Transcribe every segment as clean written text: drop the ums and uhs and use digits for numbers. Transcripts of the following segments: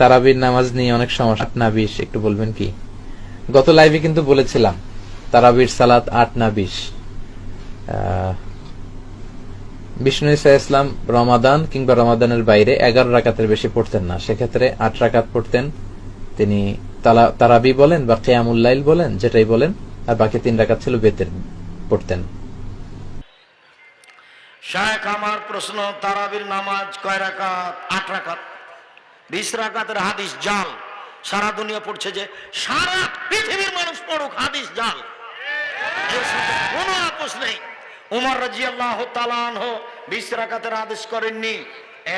তারাবির নামাজ নিয়ে অনেক সমস্যা, 8 না 20 একটু বলবেন কি? গত লাইভে কিন্তু বলেছিলাম তারাবির সালাত 8 না 20। বিষ্ণু ঈসা ইসলাম রমাদান কিংবা রমাদানের বাইরে 11 রাকাতের বেশি পড়তেন না, সেক্ষেত্রে 8 রাকাত পড়তেন তিনি। তারাবি বলেন বা কিয়ামুল লাইল বলেন, যেটাই বলেন, আর বাকি 3 রাকাত ছিল বেতের পড়তেন। শায়েখ, আমার প্রশ্ন, তারাবির নামাজ কয় রাকাত? 8 রাকাত। 20 রাকাতের হাদিস জাল, সারা দুনিয়া পড়ছে, যে সারা পৃথিবীর মানুষ পড়ুক, হাদিস জাল, এর সাথে কোনো আপোষ নেই। উমর রাদিয়াল্লাহু তাআলা আনহু 20 রাকাতের আদেশ করেননি,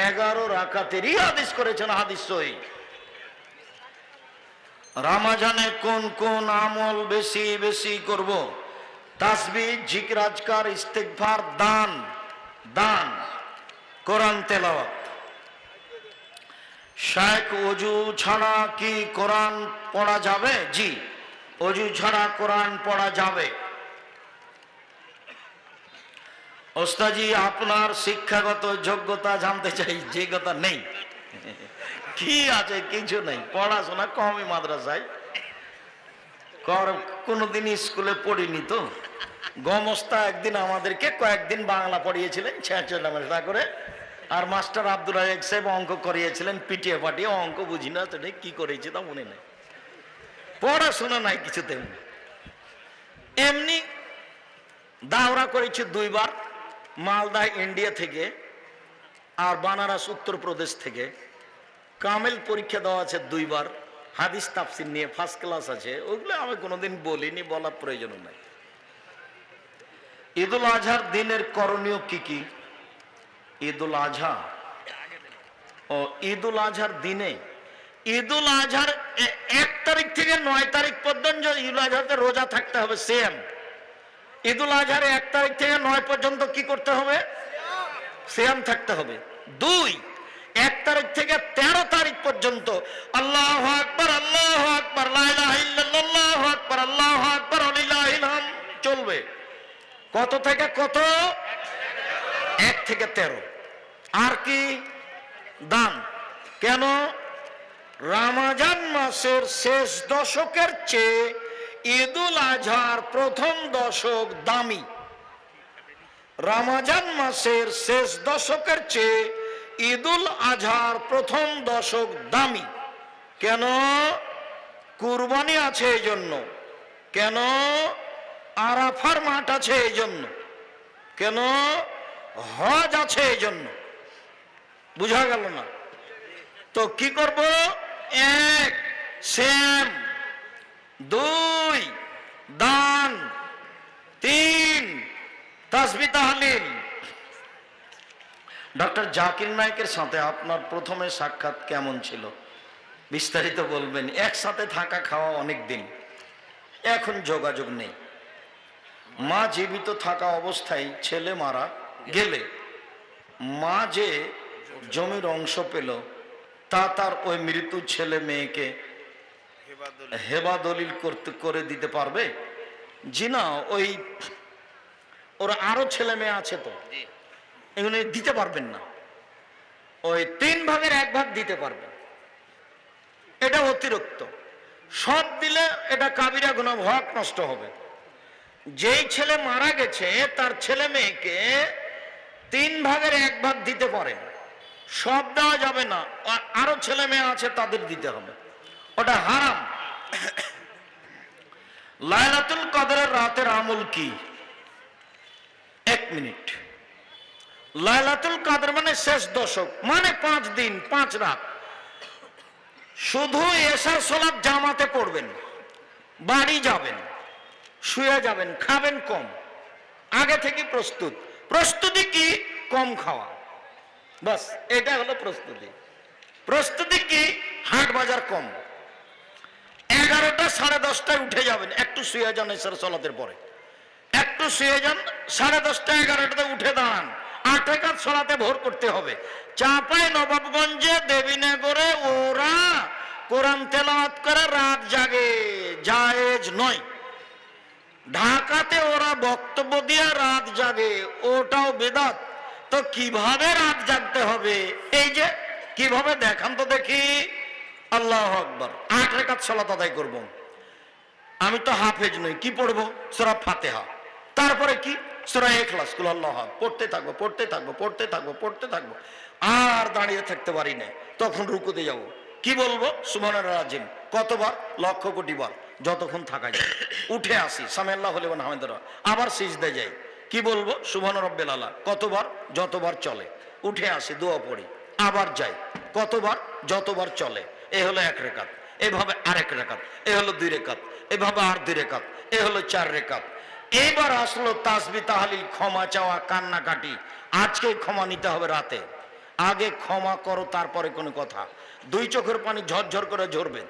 11 রাকাতেরই আদেশ করেছেন, হাদিস সহিহ। রমজানে কোন কোন আমল বেশি বেশি করব? তাসবিহ, জিকির, আজকার, ইস্তেগফার, দান, কোরআন তেলাওয়াত। শায়েখ, ওযু ছাড়া কি কোরআন পড়া যাবে? জি, ওযু ছাড়া কোরআন পড়া যাবে। ওস্তাদজি, আপনার শিক্ষাগত যোগ্যতা জানতে চাই। যোগ্যতা নেই, কি আছে? কিছু নেই, পড়াশোনা কমই মাদ্রাসায়, কোনোদিন স্কুলে পড়িনি তো। গমস্তা একদিন আমাদেরকে কয়েকদিন বাংলা পড়িয়েছিলেন 46 করে, আর মাস্টার আব্দুল রাজাক সাহেব অঙ্ক করিয়েছিলেন পিটিয়ে পাটিয়ে। অঙ্ক বুঝি না, সেটা কি করেছি তা মনে নেই, পড়াশোনা নাই কিছুতে। এমনি দাওরা করেছি 2 বার, মালদা ইন্ডিয়া থেকে আর বানারস উত্তরপ্রদেশ থেকে। কামেল পরীক্ষা দেওয়া আছে 2 বার, হাদিস তাফসির নিয়ে ফার্স্ট ক্লাস আছে। ওগুলো আমি কোনোদিন বলিনি, বলার প্রয়োজন নাই। ঈদুল আজহার দিনের করণীয় কি কি? ঈদুল আজহা ও ঈদুল আজহার দিনে, ঈদুল আজহার 1 তারিখ থেকে 9 তারিখ পর্যন্ত ঈদুল আজহাতে রোজা থাকতে হবে, সেম। ঈদুল আজহার 1 তারিখ থেকে 9 পর্যন্ত কি করতে হবে? সিয়াম থাকতে হবে। 2, 1 তারিখ থেকে 13 তারিখ পর্যন্ত আল্লাহু আকবার, আল্লাহু আকবার, লা ইলাহা ইল্লাল্লাহ, আল্লাহু আকবার, আল্লাহু আকবার, লিল্লাহিল হামদ চলবে। কত থেকে কত? 1 থেকে 13। আর কি? দান। কেন? রমজান মাসের শেষ দশকের চেয়ে ঈদুল আজহার প্রথম দশক দামি। রমজান মাসের শেষ দশকের চেয়ে ঈদুল আজহার প্রথম দশক দামি। কেন? কুরবানি আছে এই জন্য। কেন? আরাফার মাঠ আছে এই জন্য। কেন? হজ আছে এই জন্য। বুঝা গেল না? তো কি করব? 1, সিয়াম, 2, দান, 3, তাসবিহ তাহলিল। ডক্টর জাকির নায়েকের সাথে আপনার প্রথমে সাক্ষাৎ কেমন ছিল? বিস্তারিত বলবেন। একসাথে থাকা খাওয়া অনেক দিন, এখন যোগাযোগ নেই। মা জীবিত থাকা অবস্থায় ছেলে মারা গেলে মা যে জমির অংশ পেল, তা তার ওই মৃত্যু ছেলে মেয়েকে হেবা দলিল করে দিতে পারবে? জি না, ওই ওরা আরো ছেলে মেয়ে আছে, তো এগুলো দিতে পারবেন না। ওই 3 ভাগের 1 ভাগ দিতে পারবেন। এটা অতিরিক্ত, সব দিলে এটা কাবিরা গুনাহ, হক নষ্ট হবে। যেই ছেলে মারা গেছে তার ছেলে মেয়েকে 3 ভাগের 1 ভাগ দিতে পারেন, সব দেওয়া যাবে না। আরো ছেলে মেয়ে আছে, তাদের দিতে হবে, ওটা হারাম। লাইলাতুল কদরের রাতের আমল কি? 1 মিনিট। লাইলাতুল কদর মানে শেষ দশক, মানে 5 দিন 5 রাত। শুধু এশার সালাত জামাতে পড়বেন, বাড়ি যাবেন, শুয়ে যাবেন, খাবেন কম, আগে থেকে প্রস্তুতি কি? কম খাওয়া, বাস এটা হলো প্রস্তুতি। প্রস্তুতি কি? হাট বাজার কম। 11টা 10:30টায় উঠে যাবেন, একটু শুয়ে যান, এশার সালাতের পরে একটু শুয়ে যান, 10:30টা 11টাতে উঠে দাঁড়ান, 8 রাকাত সালাতে ভোর করতে হবে। চাঁপাই নবাবগঞ্জে, দেবীনগরে ওরা কোরআন তেলাওয়াত করে রাত জাগে, জায়েজ নয়। ঢাকাতে ওরা বক্তব্য দিয়ে রাত জাগে, ওটাও বেদাত। তো কিভাবে রাত জাগতে হবে? এই যে কিভাবে দেখান তো দেখি। আল্লাহু আকবার, 8 রাকাত সালাত আদায় করব। আমি তো হাফেজ নই, কি পড়বো? সূরা ফাতিহা, তারপরে কি? সূরা ইখলাস, কুল আল্লাহু আহাদ, পড়তে থাকবো পড়তে থাকবো পড়তে থাকবো পড়তে থাকবো, আর দাঁড়িয়ে থাকতে পারি না। তখন রুকুতে যাব, কি বলবো? সুবহানাল্লাহ আজিম কতবার? লক্ষ কোটি বার, যতক্ষণ থাকা যায়। উঠে আসি, সামিআল্লাহু লিমান হামিদাহ, আবার সিজদায় যাই, কি বলবো? সুবহান রাব্বিল আলা, কতবার? যতবার চলে। উঠে আসি, দোয়া পড়ি, আবার যাই, কতবার? যতবার চলে। এ হলো 1 রাকাত। এভাবে আরেক রাকাত, এ হলো 2 রাকাত, এভাবে আর 2 রাকাত, এ হলো 4 রাকাত। এইবার আসলো তাসবিহ তাহলিল, ক্ষমা চাওয়া, কান্নাকাটি। আজকে ক্ষমা নিতে হবে রাতে, আগে ক্ষমা করো, তারপরে কোনো কথা। 2 চোখের পানি ঝরঝর করে ঝরবে।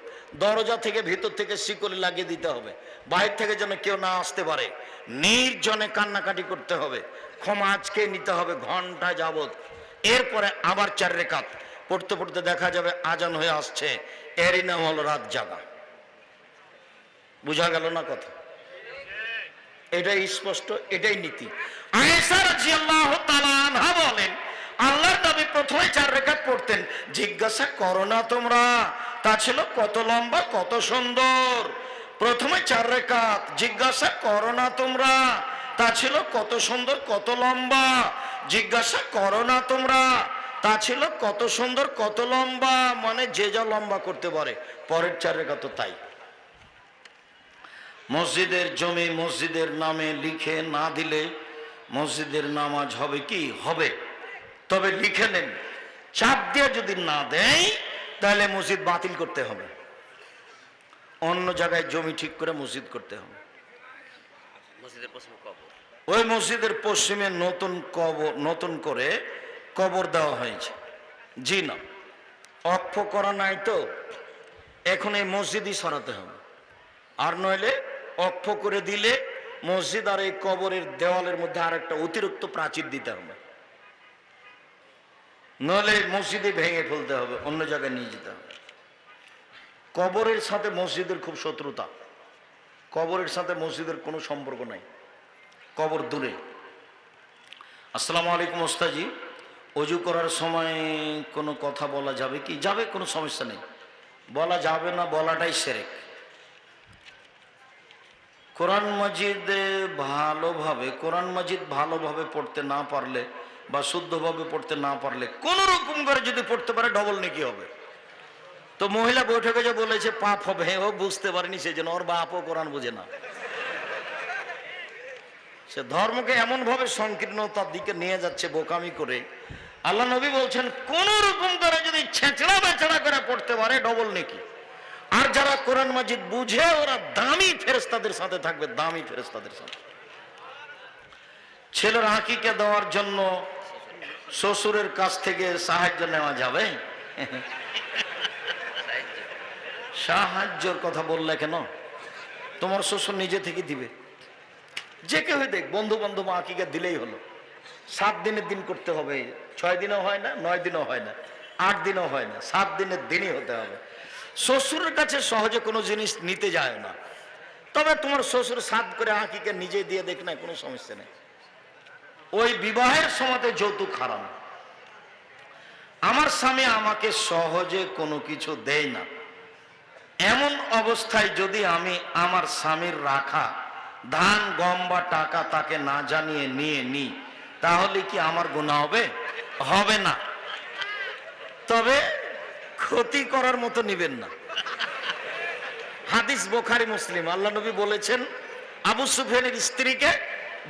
দরজা থেকে ভিতর থেকে শিকলি লাগিয়ে দিতে হবে, বাইরে থেকে যেন কেউ না আসতে পারে। নির্জনে কান্নাকাটি করতে হবে, ক্ষমা আজকে নিতে হবে ঘন্টা যাবত। এরপরে আবার 4 রাকাত পড়তে পড়তে দেখা যাবে আজান হয়ে আসছে, এরই নাম হলো রাত জাগা। বুঝা গেল না কথা? এটাই স্পষ্ট, এটাই নীতি। আয়েশা রাদিয়াল্লাহু তাআলা আনহা বলেন, আল্লাহর নবী প্রথমে 4 রাকাত পড়তেন, জিজ্ঞাসা করো না তোমরা তা ছিল কত লম্বা কত সুন্দর। প্রথমে 4 রাকাত, জিজ্ঞাসা করো না তোমরা তা ছিল কত সুন্দর কত লম্বা। জিজ্ঞাসা করো না তোমরা তা ছিল কত সুন্দর কত লম্বা, মানে যে যা লম্বা করতে পারে। পরের 4 রাকাত তো তাই। মসজিদের জমি মসজিদের নামে লিখে না দিলে মসজিদের নামাজ হবে কি? হবে, তবে লিখে নেন। চাপ দিয়ে যদি না দেয় তাহলে মসজিদ বাতিল করতে হবে, অন্য জায়গায় জমি ঠিক করে মসজিদ করতে হবে। ওই মসজিদের পশ্চিমে নতুন করে কবর দেওয়া হয়েছে। জি না, অক্ষ করা নাই তো, এখন এই মসজিদই সরাতে হবে। আর নইলে অক্ষ করে দিলে মসজিদ আর এই কবরের দেওয়ালের মধ্যে আর একটা অতিরিক্ত প্রাচীর দিতে হবে, নইলে মসজিদে ভেঙে ফেলতে হবে, অন্য জায়গায় নিয়ে যেতে হবে। কবরের সাথে মসজিদের খুব শত্রুতা, কবরের সাথে মসজিদের কোনো সম্পর্ক নাই, কবর দূরে। আসসালামু আলাইকুম ওস্তাজি, অজু করার সময় কোনো কথা বলা যাবে কি? যাবে, কোনো সমস্যা নেই, বলা যাবে না, বলাটাই শিরক। কোরআন মাজিদ ভালোভাবে পড়তে না পারলে বা শুদ্ধভাবে পড়তে না পারলে কোন রকম করে যদি পড়তে পারে ডবল নেকি হবে। তো মহিলা বৈঠকে যে বলেছে পাপ হবে, ও বুঝতে পারেনি, সেই জন্য ওর বাপও কোরআন বোঝে না। সে ধর্মকে এমন ভাবে সংকীর্ণতার দিকে নিয়ে যাচ্ছে বোকামি করে। আল্লাহ নবী বলছেন কোন রকম করে যদি ছেঁচড়া বেচড়া করে পড়তে পারে ডবল নেকি। আর যারা কোরআন মাজিদ বুঝে ওরা দামি ফেরেশতাদের সাথে থাকবে, দামি ফেরেশতাদের সাথে। ছেলের আকিকা দেওয়ার জন্য শ্বশুরের কাছ থেকে সাহায্য নেওয়া যাবে? সাহায্যের কথা বললে কেন? তোমার শ্বশুর নিজে থেকে দিবে, যে কেউ দেখ, বন্ধু বান্ধব আকিকা দিলেই হলো। 7 দিনের দিন করতে হবে, 6 দিনও হয় না, 9 দিনও হয় না, 8 দিনও হয় না, 7 দিনের দিনই হতে হবে। শ্বশুরের কাছে সহজে কোনো জিনিস নিতে যায় না, তবে তোমার শ্বশুর 7 করে আকিকা নিজে দিয়ে দেখ না, কোনো সমস্যা নেই। ওই বিবাহের সময় যৌতুক হারাম। আমার স্বামী আমাকে সহজে কোনো কিছু দেয় না, এমন অবস্থায় যদি আমি আমার স্বামীর রাখা ধান গম বা টাকা তাকে না জানিয়ে নিয়ে নিই, তাহলে কি আমার গুনাহ হবে? হবে না, তবে ক্ষতি করার মতো নিবেন না। হাদিস বুখারী মুসলিম, আল্লাহ নবী বলেছেন আবু সুফিয়ানের স্ত্রীকে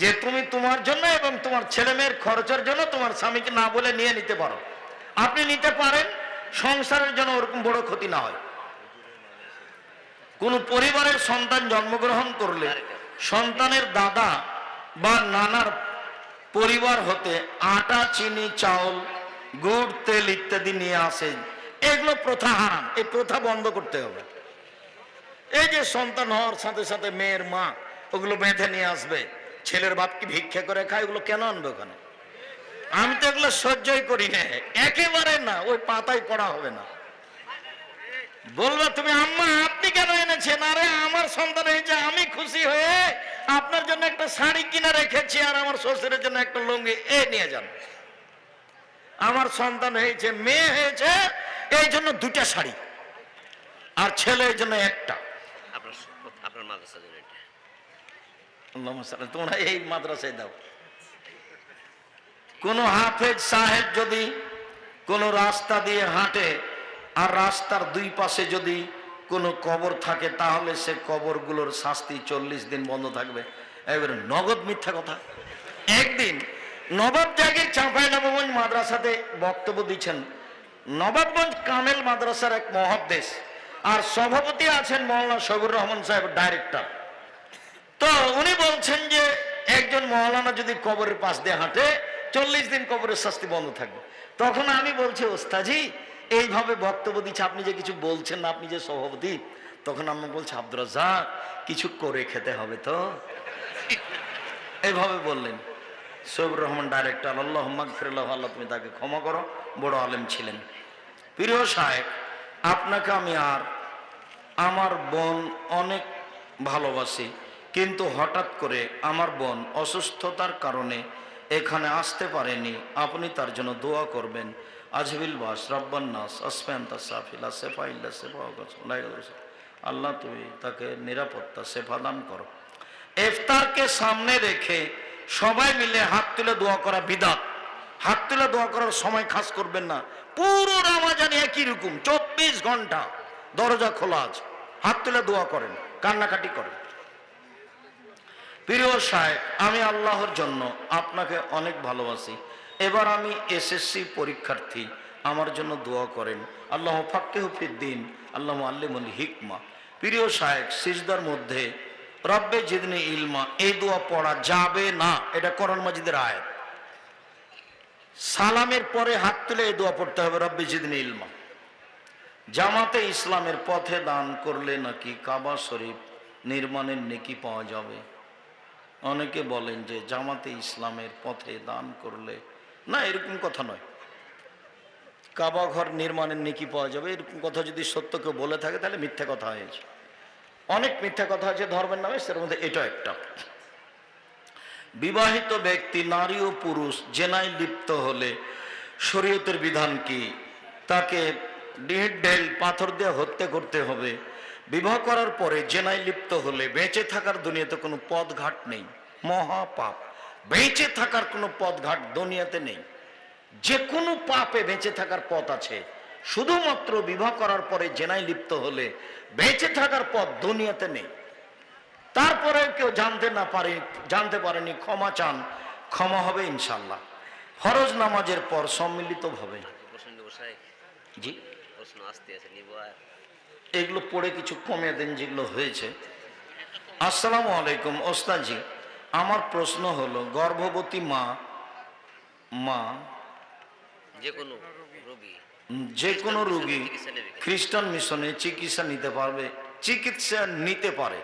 যে তুমি তোমার জন্য এবং তোমার ছেলে মেয়ের খরচের জন্য তোমার স্বামীকে না বলে নিয়ে নিতে পারো, আপনি নিতে পারেন, সংসারের জন্য ওরকম বড় ক্ষতি না হয়। কোন পরিবারের সন্তান জন্মগ্রহণ করলে সন্তানের দাদা বা নানার পরিবার হতে আটা চিনি চাউল গুড় তেল ইত্যাদি নিয়ে আসেন, এগুলো প্রথা হারাম, এই প্রথা বন্ধ করতে হবে। এই যে সন্তান হওয়ার সাথে সাথে মেয়ের মা ওগুলো বেঁধে নিয়ে আসবে, ছেলের বাপ কি ভিক্ষা করে খায়, ওগুলো কেন আনবে ওখানে? আমি তো এগুলো সহ্যই করি না, একেবারে না, ওই পাতায় পড়া হবে না। বলবা তুমি আম্মা আপনি কেন এনেছেন? আরে আমার সন্তান হয়েছে, আমি খুশি হয়ে আপনার জন্য একটা শাড়ি কিনে রেখেছি আর আমার শ্বশুরের জন্য একটা লুঙ্গি, নিয়ে যান। আমার সন্তান হয়েছে, মেয়ে হয়েছে, এই জন্য 2টা শাড়ি, আর ছেলের জন্য একটা। আপনার আপনার মাদ্রাসা জন্য এটা। আল্লাহুম্মা সাল্লি, তোমরা এই মাদ্রাসায় দাও। কোন হাফেজ সাহেব যদি কোন রাস্তা দিয়ে হাঁটে আর রাস্তার দুই পাশে যদি কোনো কবর থাকে, তাহলে সে কবরগুলোর শাস্তি 40 দিন বন্ধ থাকবে। এবারে নগদ মিথ্যা কথা। একদিন নবাব জাগির চাঁপাইনবাবগঞ্জ মাদ্রাসাতে বক্তব্য দিচ্ছেন। নবাবগঞ্জ কামেল মাদ্রাসার এক মহাদ্দেশ, আর সভাপতি আছেন মৌলানা শফিউর রহমান সাহেব, ডাইরেক্টর। তো উনি বলছেন যে একজন মৌলানা যদি কবরের পাশ দিয়ে হাঁটে 40 দিন কবরের শাস্তি বন্ধ থাকবে। তখন আমি বলছি, ওস্তাজি এইভাবে বক্তব্য দিচ্ছে, আপনি যে কিছু বলছেন না, আপনি যে সভাপতি। তখন আমি বলছি, আব্দুর রাজ্জাক কিছু করে খেতে হবে তো, এইভাবে বললেন। শফিউর রহমান ডাইরেক্টর, আল্লাহুম্মা গফিরলাহু, আল্লাহ তুমি তাকে ক্ষমা করো, বড় আলেম ছিলেন। প্রিয় সাহেব, আপনাকে আমি আর আমার বোন অনেক ভালোবাসি, কিন্তু হঠাৎ করে আমার বোন অসুস্থতার কারণে এখানে আসতে পারেনি। আপনি তার জন্য দোয়া করবেন। আজবিল বাস রব্বান নাস আসফান্তা সাফিলা সেফাইল্লা সেফা, আল্লাহ তুমি তাকে নিরাপত্তা সেফা দান করো। ইফতারকে সামনে রেখে সবাই মিলে হাত তুলে দোয়া করা বিদআত। হাত তুলে দোয়া করার সময় খাস করবেন না। পুরো রমজান একই রকম 24 ঘন্টা দরজা খোলা আছে, হাত তুলে দোয়া করেন, কান্নাকাটি করেন। প্রিয় সাহেব, আমি আল্লাহর জন্য আপনাকে অনেক ভালোবাসি। এবার আমি এসএসসি পরীক্ষার্থী, আমার জন্য দোয়া করেন। আল্লাহ ফাক্কিহু ফিদ্দিন, আল্লাহ আল্লিমুল হিকমা। প্রিয় সাহেব, সিজদার মধ্যে রব্বে জিদনি ইলমা এই দোয়া পড়া যাবে না, এটা কোরআন মাজিদের আয়াত। সালামের পরে হাত তুলে এই দোয়া পড়তে হবে, রব্বে জিদনি ইলমা। জামাতে ইসলামের পথে দান করলে নাকি কাবা শরীফ নির্মাণের নেকি পাওয়া যাবে। অনেকে বলেন যে জামাতে ইসলামের পথে দান করলে, না এরকম কথা নয়, কাবা ঘর নির্মাণের নেকি পাওয়া যাবে এরকম কথা যদি সত্য কেউ বলে থাকে তাহলে মিথ্যা কথা হয়েছে। অনেক মিথ্যা কথা আছে ধর্মের নামে, সেটার মধ্যে এটা একটা। বিবাহিত ব্যক্তি নারী ও পুরুষ জেনায় লিপ্ত হলে শরীয়তের বিধান কি? তাকে ঢেল পাথর দিয়ে হত্যা করতে হবে। বিবাহ করার পরে জেনায় লিপ্ত হলে বেঁচে থাকার দুনিয়াতে কোনো পথঘাট নেই, মহাপাপ। বেঁচে থাকার কোনো পথঘাট দুনিয়াতে নেই। যে কোনো পাপে বেঁচে থাকার পথ আছে, শুধুমাত্র বিবাহ করার পরে জেনায় লিপ্ত হলে বেঁচে থাকার পথ দুনিয়াতে নেই। তারপরে কেউ জানতে পারেনি, ক্ষমা চান, ক্ষমা হবে ইনশাল্লাহ। ফরজ নামাজের পর সম্মিলিতভাবে। জি, প্রশ্ন আসতে আছে, নিব আর এগুলো পড়ে কিছু কমিয়ে দেন যেগুলো হয়েছে। আসসালামু আলাইকুম ওস্তাদজি, আমার প্রশ্ন হলো গর্ভবতী মা যে কোনো রোগী যে কোনো রোগী খ্রিস্টান মিশনে চিকিৎসা নিতে পারে।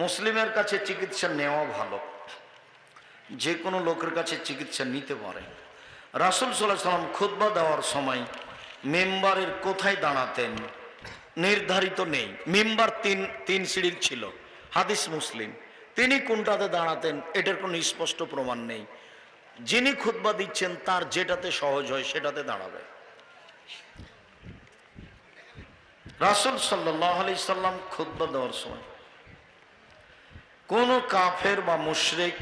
মুসলিমের কাছে চিকিৎসা নেওয়া ভালো, যে কোনো লোকের কাছে চিকিৎসা নিতে পারে। রাসূল সাল্লাল্লাহু আলাইহি ওয়াসাল্লাম খুতবা দেওয়ার সময় মেম্বারের কোথায় দাঁড়াতেন নির্ধারিত নেই। মেম্বার তিন সিঁড়ির ছিল, হাদিস মুসলিম। তিনি কোনটাতে দাঁড়াতেন এটার কোনো স্পষ্ট প্রমাণ নেই। যিনি খুতবা দিচ্ছেন তার যেটাতে সহজ হয় সেটাতে দাঁড়াবে। রাসূল সাল্লাল্লাহু আলাইহি সাল্লাম খুতবা দেওয়ার সময় কোন কাফের বা মুশরিক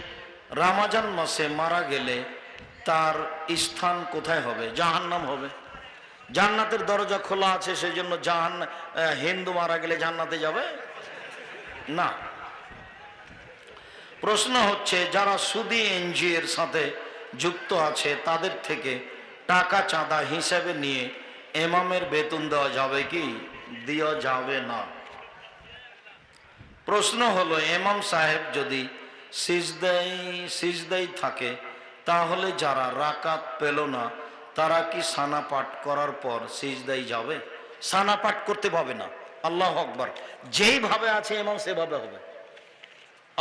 রমজান মাসে মারা গেলে তার স্থান কোথায় হবে? জাহান্নাম হবে। জান্নাতের দরজা খোলা আছে, সেই জন্য হিন্দু মারা গেলে জান্নাতে যাবে না। প্রশ্ন হচ্ছে, যারা সুদী এনজিও এর সাথে যুক্ত আছে তাদের থেকে টাকা চাঁদা হিসেবে নিয়ে ইমামের বেতন দেওয়া যাবে কি? দেওয়া যাবে না। প্রশ্ন হলো, ইমাম সাহেব যদি সিজদায় থাকে তাহলে যারা রাকাত পেল না তারা কি সানা পাঠ করার পর সিজদায় যাবে? সানা পাঠ করতে পাবে না। আল্লাহু আকবার, যেইভাবে আছে ইমাম সেভাবে হবে।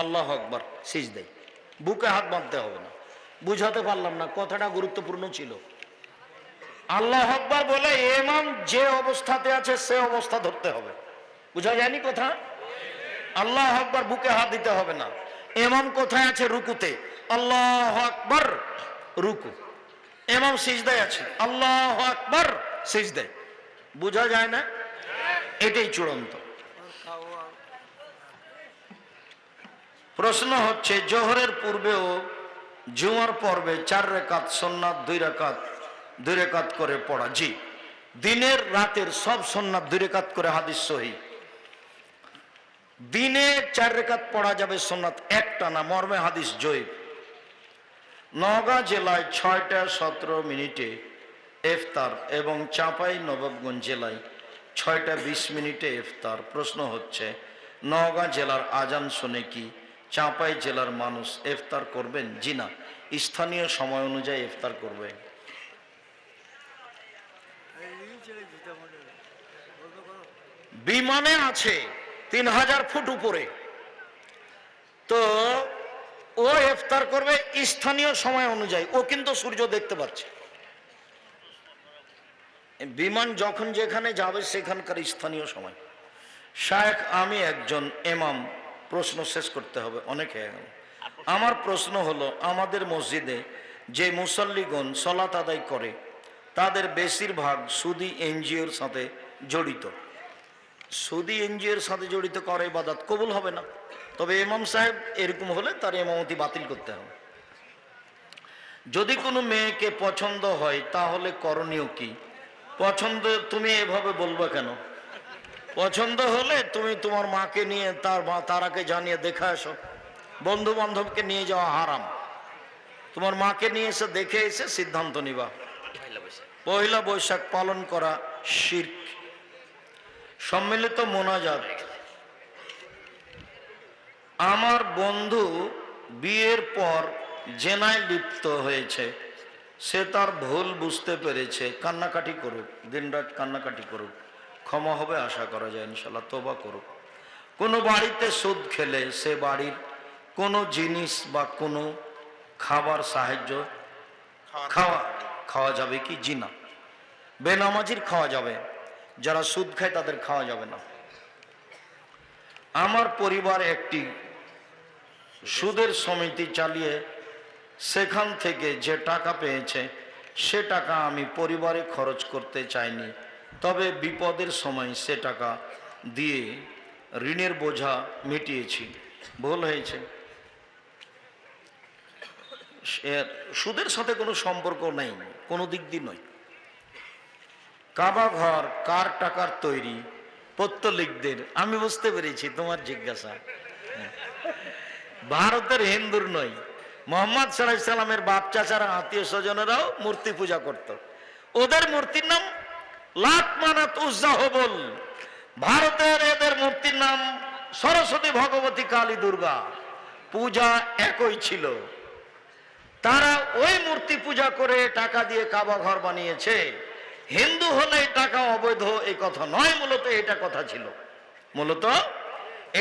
আল্লাহু আকবার, সিজদায় বুকে হাত বাঁধতে হবে না। বুঝাতে পারলাম না, কথাটা গুরুত্বপূর্ণ ছিল। আল্লাহু আকবার বলে ইমাম যে অবস্থাতে আছে সে অবস্থা ধরতে হবে। বুঝা যায়নি কথা? আল্লাহু আকবার, বুকে হাত দিতে হবে না। ইমাম কোথায় আছে? রুকুতে। আল্লাহু আকবার, রুকু। ইমাম সিজদায় আছে, আল্লাহু আকবার, সিজদায়। বুঝা যায় না? এটাই চূড়ান্ত। প্রশ্ন হচ্ছে জোহরের পূর্বেও জুমার পর্বে 4 রাকাত সুন্নাত 2 রাকাত করে পড়া। জি, দিনের রাতের সব সুন্নাত 2 রাকাত করে, হাদিস সহিহ। দিনে 4 রাকাত পড়া যাবে সুন্নাত, একটা না, মর্মে হাদিস জয়ীফ। নওগাঁ জেলায় 6টা 17 মিনিটে ইফতার এবং চাঁপাই নবাবগঞ্জ জেলায় 6টা 20 মিনিটে ইফতার। প্রশ্ন হচ্ছে নওগাঁ জেলার আজান শুনে কি চাঁপাই জেলার মানুষ ইফতার করবেন? জি না, স্থানীয় সময় অনুযায়ী ইফতার করবে। বিমানে আছে 3000 ফুট উপরে, তো ও ইফতার করবে স্থানীয় সময় অনুযায়ী। ও কিন্তু সূর্য দেখতে পাচ্ছে। বিমান যখন যেখানে যাবে সেখানকার স্থানীয় সময়। শায়েখ, আমি একজন ইমাম, প্রশ্ন শেষ করতে হবে, অনেক হয়ে গেল। আমার প্রশ্ন হলো, আমাদের মসজিদে যে মুসল্লিগণ সালাত আদায় করে তাদের বেশিরভাগ সুদী এনজিওর সাথে জড়িত। সুদী এনজিওর সাথে জড়িত করে ইবাদত কবুল হবে না। তবে ইমাম সাহেব এরকম হলে তার ইমামতি বাতিল করতে হবে। যদি কোনো মেয়েকে পছন্দ হয় তাহলে করণীয় কি? পছন্দ তুমি এভাবে বলবে কেন? পছন্দ হলে তুমি তোমার মাকে নিয়ে তারাকে জানিয়ে দেখে আসো। বন্ধু বান্ধবকে নিয়ে যাওয়া হারাম। তোমার মাকে নিয়ে এসে দেখে এসে সিদ্ধান্ত নিবা। পয়লা বৈশাখ পালন করা শিরক। সম্মিলিত মোনাজাত। আমার বন্ধু বিয়ের পর জেনায় লিপ্ত হয়েছে, সে তার ভুল বুঝতে পেরেছে, কান্নাকাটি করুক, দিনরাত কান্নাকাটি করুক, ক্ষমা হবে আশা করা যায় ইনশাল্লাহ, তওবা করুক। কোনো বাড়িতে সুদ খেলে সে বাড়ির কোনো জিনিস বা কোনো খাবার সাহায্য খাওয়া যাবে কি? জি না। বেনামাজির খাওয়া যাবে, যারা সুদ খায় তাদের খাওয়া যাবে না। আমার পরিবার একটি সুদের সমিতি চালিয়ে সেখান থেকে যে টাকা পেয়েছে সে টাকা আমি পরিবারে খরচ করতে চাইনি, তবে বিপদের সময় সে টাকা দিয়ে ঋণের বোঝা মিটিয়েছি। ভুল হয়েছে। সুদের সাথে কোনো সম্পর্ক নেই, কোনো দিক দিয়ে নয়। কাবা ঘর কার টাকার তৈরি? পত্তলিকদের। আমি বুঝতে পেরেছি তোমার জিজ্ঞাসা। ভারতের হিন্দুর নয়। মোহাম্মদ সাল্লাল্লাহু আলাইহি সাল্লামের বাপ চাচারা আত্মীয় স্বজনেরাও মূর্তি পূজা করত। ওদের মূর্তির নাম লাত, মানাত, উজ্জা, হবল। ভারতের এদের মূর্তির নাম সরস্বতী, ভগবতী, কালী, দুর্গা। পূজা একই ছিল। তারা ওই মূর্তি পূজা করে টাকা দিয়ে কাবা ঘর বানিয়েছে। হিন্দু হলে টাকা অবৈধ এই কথা নয়, মূলত এটা কথা ছিল। মূলত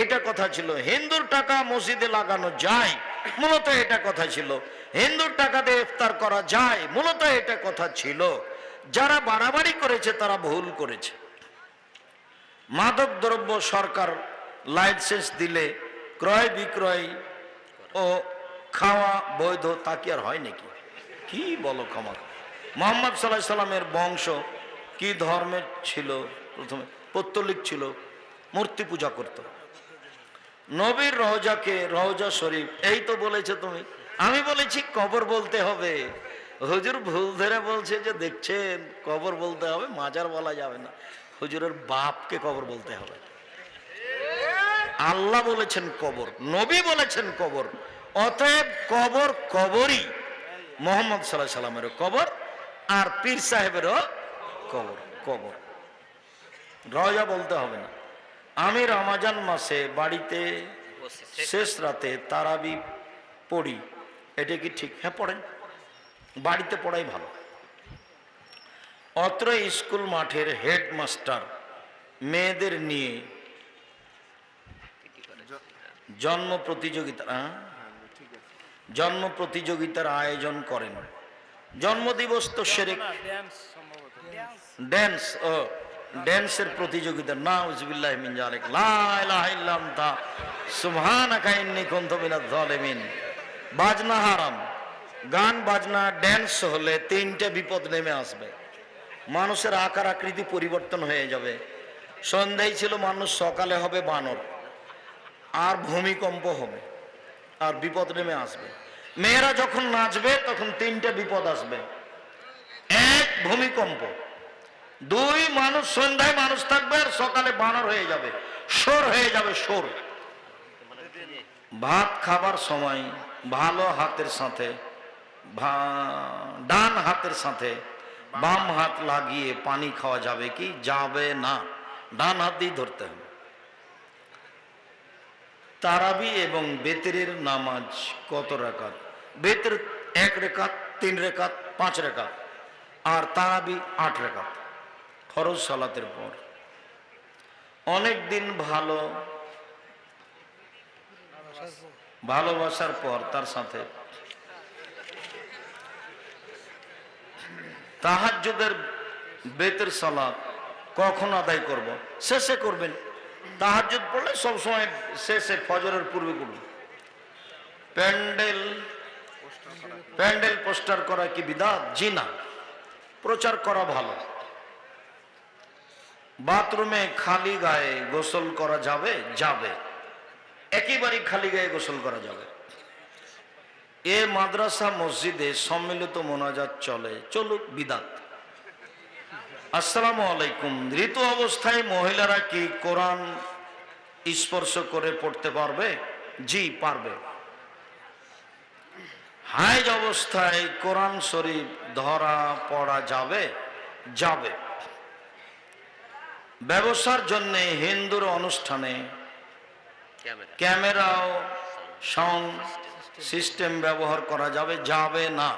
এটা কথা ছিল। হিন্দুর টাকা মসজিদে লাগানো যায়, মূলত এটা কথা ছিল। হিন্দুর টাকা দিয়ে ইফতার করা যায়, মূলত এটা কথা ছিল। যারা বাড়াবাড়ি করেছে তারা ভুল করেছে। মাদক দ্রব্য সরকার লাইসেন্স দিলে ক্রয় বিক্রয় ও খাওয়া বৈধ, তা কি আর হয় নাকি? কি বলো ক্ষমা। মোহাম্মদ সাল্লাল্লাহু আলাইহি সাল্লামের বংশ কি ধর্মের ছিল? প্রথমে পৌত্তলিক ছিল, মূর্তি পূজা করত। নবীর রওজাকে রওজা শরীফ, এই তো বলেছে তুমি। আমি বলেছি কবর বলতে হবে। হুজুর ভুল ধরে বলছে যে দেখছেন কবর বলতে হবে, মাজার বলা যাবে না। হুজুরের বাপকে কবর বলতে হবে। আল্লাহ বলেছেন কবর, নবী বলেছেন কবর, অতএব কবর কবরই। মোহাম্মদ সাল্লাল্লাহু আলাইহি সাল্লামেরও কবর আর পীর সাহেবেরও কবর। কবর রওজা বলতে হবে না। আমি রমজান মাসে বাড়িতে শেষ রাতে তারাবি পড়ি, এটা কি ঠিক? হ্যাঁ, পড়েন। বাড়িতে পড়াই ভালো। অত্র স্কুল মাঠের হেডমাস্টার মেয়েদের নিয়ে জন্ম প্রতিযোগিতার আয়োজন করেন। জন্মদিবস তো সেরে ড্যান্সের প্রতিযোগিতা। নাউজুবিল্লাহি মিন যালিক। লা ইলাহা ইল্লা আনতা সুবহানাকা ইন্নী কুনতু মিনাজ জালিমিন। বাজনা হারাম। গান বাজনা ড্যান্স হলে 3টে বিপদ নেমে আসবে। মানুষের আকার আকৃতি পরিবর্তন হয়ে যাবে। সন্ধ্যায় ছিল মানুষ, সকালে হবে বানর, আর ভূমিকম্প হবে, আর বিপদ নেমে আসবে। মেয়েরা যখন নাচবে তখন তিনটা বিপদ আসবে। এক, ভূমিকম্প। দুই, মানুষ সন্ধ্যায় মানুষ থাকবে আর সকালে বানর হয়ে যাবে, সোর হয়ে যাবে, সোর। ভাত খাবার সময় ভালো হাতের সাথে ডান হাতের সাথে বাম হাত লাগিয়ে পানি খাওয়া যাবে কি? যাবে না, ডান হাত দিয়ে ধরতে হবে। তারাবি এবং বেতেরের নামাজ কত রাকাত? বেতের 1 রেকাত, 3 রেকাত, 5 রেকাত, আর তারাবি 8 রেকাত ফরজ সালাতের পর। অনেক দিন ভালোবাসার পর তার সাথে তাহাজ্জুদের বেতের সালাত কখন আদায় করব? শেষে করবেন। তাহাজ্জুদ পড়লে সবসময় শেষে, ফজরের পূর্বে করবেন। প্যান্ডেল পোস্টার করা কি বিদআত? জি না, প্রচার করা ভালো। বাথরুমে খালি গায়ে গোসল করা যাবে? যাবে, একেবারে খালি গায়ে গোসল করা যাবে। এ মাদ্রাসা মসজিদে সম্মিলিত মোনাজাত চলুক, বিদআত। আসসালামু আলাইকুম। ঋতু অবস্থায় মহিলারা কি কোরআন স্পর্শ করে পড়তে পারবে? জি, পারবে। হাইজ অবস্থায় কোরআন শরীফ ধরা পড়া যাবে? যাবে। ব্যবসার জন্য হিন্দুর অনুষ্ঠানে ক্যামেরা ও সাউন্ড সিস্টেম ব্যবহার করা যাবে? যাবে না,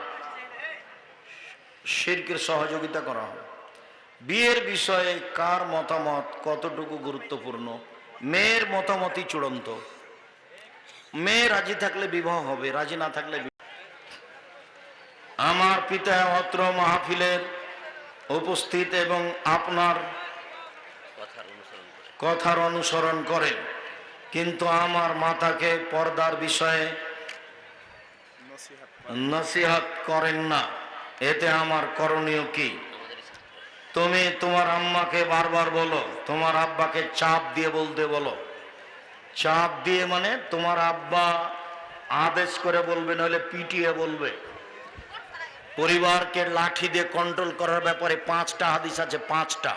শিরকের সহযোগিতা করা হবে। বিয়ের বিষয়ে কার মতামত কতটুকু গুরুত্বপূর্ণ? মেয়ের মতামতই চূড়ান্ত। মেয়ে রাজি থাকলে বিবাহ হবে, রাজি না থাকলে। আমার পিতা অত্র মাহফিলের উপস্থিত এবং আপনার কথার অনুসরণ করেন, কিন্তু আমার মাতাকে পর্দার বিষয়ে নসিহত করেন না, এতে আমার করণীয় কি? তুমি তোমার আম্মাকে বারবার বলো, তোমার আব্বাকে চাপ দিয়ে বলতে বলো। চাপ দিয়ে মানে তোমার আব্বা আদেশ করে বলবে, নইলে পিটিয়ে বলবে। পরিবারকে লাঠি দিয়ে কন্ট্রোল করার ব্যাপারে 5টা হাদিস আছে, 5টা।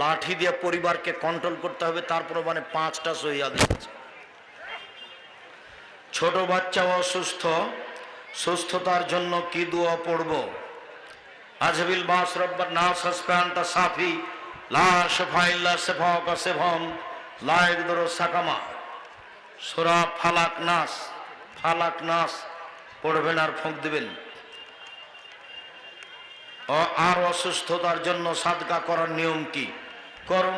লাঠি দিয়ে পরিবারকে কন্ট্রোল করতে হবে, তারপর মানে 5টা সহিহ হাদিস আছে। ছোট বাচ্চা অসুস্থ, সুস্থতার জন্য কি দোয়া পড়ব? আজবিল বাস রব্বান নাস হাসবান্তা সাফি লা শিফা ইল্লা শিফাউকা শিফাউন লা ইয়াগদিরু সাকামা। সূরা ফালাক নাস পড়বেন আর ফুঁক দিবেন। আর অসুস্থতার জন্য সাদকা করার নিয়ম কি? করো,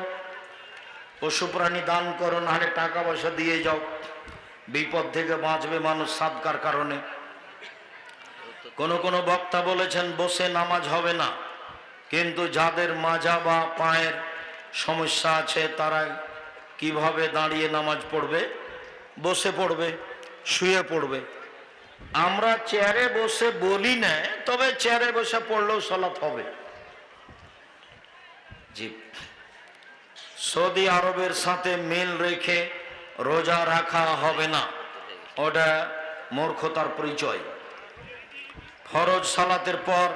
পশু প্রাণী দান করো, নাহলে টাকা পয়সা দিয়ে যাও, বিপদ থেকে বাঁচবে মানুষ সাদকার কারণে। কোন বক্তা বলেছেন বসে নামাজ হবে না, কিন্তু যাদের মাজা বা পায়ের সমস্যা আছে তারা কিভাবে দাঁড়িয়ে নামাজ পড়বে? বসে পড়বে, শুয়ে পড়বে। আমরা চেয়ারে বসে বলি না, তবে চেয়ারে বসে পড়লেও সালাত হবে। জি। সৌদি আরবের সাথে মিল রেখে রোজা রাখা হবে না, ওটা মূর্খতার পরিচয়। ফরজ সালাতের পর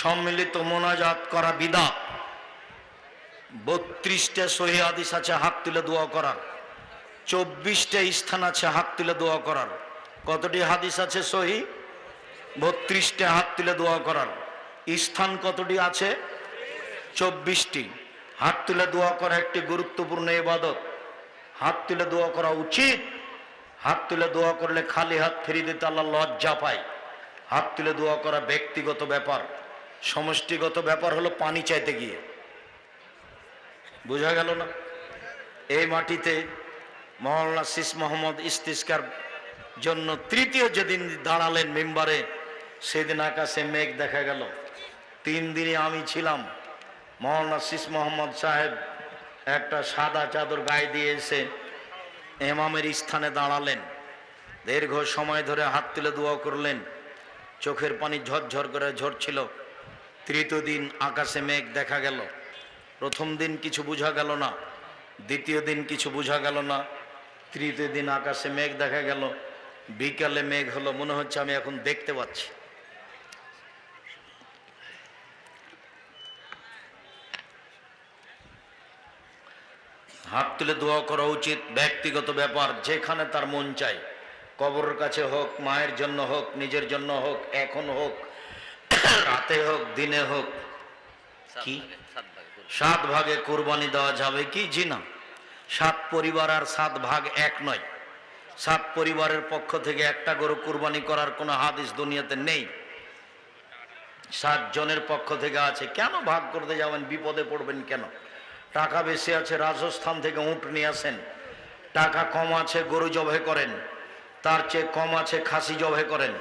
সম্মিলিত মোনাজাত করা বিদআত। 32টা সহিহ হাদিস আছে হাত তুলে দোয়া করার, 24টা স্থান আছে হাত তুলে দোয়া করার। কতটি হাদিস আছে সহিহ? 32টা হাত তুলে দোয়া করার। স্থান কতটি আছে? 24টি। হাত তুলে দোয়া করা একটি গুরুত্বপূর্ণ ইবাদত। হাত তুলে দোয়া করা উচিত। হাত তুলে দোয়া করলে খালি হাত ফিরিয়ে দিতে আল্লাহ লজ্জা পায়। হাত তুলে দোয়া করা ব্যক্তিগত ব্যাপার, সমষ্টিগত ব্যাপার হলো পানি চাইতে গিয়ে। বোঝা গেল না? এই মাটিতে মাওলানা সিস মোহাম্মদ ইস্তিসকার জন্য তৃতীয় যেদিন দাঁড়ালেন মিম্বারে, সেদিন আকাশে মেঘ দেখা গেল। 3 দিনই আমি ছিলাম। মাওলানা সিস মোহাম্মদ সাহেব একটা সাদা চাদর গায়ে দিয়ে এসে ইমামের স্থানে দাঁড়ালেন। দীর্ঘ সময় ধরে হাত তুলে দোয়া করলেন। চোখের পানি ঝরঝর করে ঝরছিল। তৃতীয় দিন আকাশে মেঘ দেখা গেল। প্রথম দিন কিছু বোঝা গেল না, দ্বিতীয় দিন কিছু বোঝা গেল না, তৃতীয় দিন আকাশে মেঘ দেখা গেল, বিকালে মেঘ হলো, মনে হচ্ছে আমি এখন দেখতে পাচ্ছি। হাত তুলে দোয়া করা উচিত, ব্যক্তিগত ব্যাপার, যেখানে তার মন চায়, কবরের কাছে হোক, মায়ের জন্য হোক, নিজের জন্য হোক, এখন হোক, রাতে হোক, দিনে হোক। কি 7 ভাগে কুরবানি দেওয়া যাবে কি? জি না। 7 পরিবার আর 7 ভাগ এক নয়। 7 পরিবারের পক্ষ থেকে একটা গরু কুরবানি করার কোনো হাদিস দুনিয়াতে নেই। 7 জনের পক্ষ থেকে আছে। কেন ভাগ করতে যাবেন? বিপদে পড়বেন কেন? টাকা বেশি আছে, রাজস্থান থেকে উট নিয়ে আসেন। টাকা কম আছে, গরু জবাই করেন। তার চেয়ে কম আছে, খাসি জবাই করেন।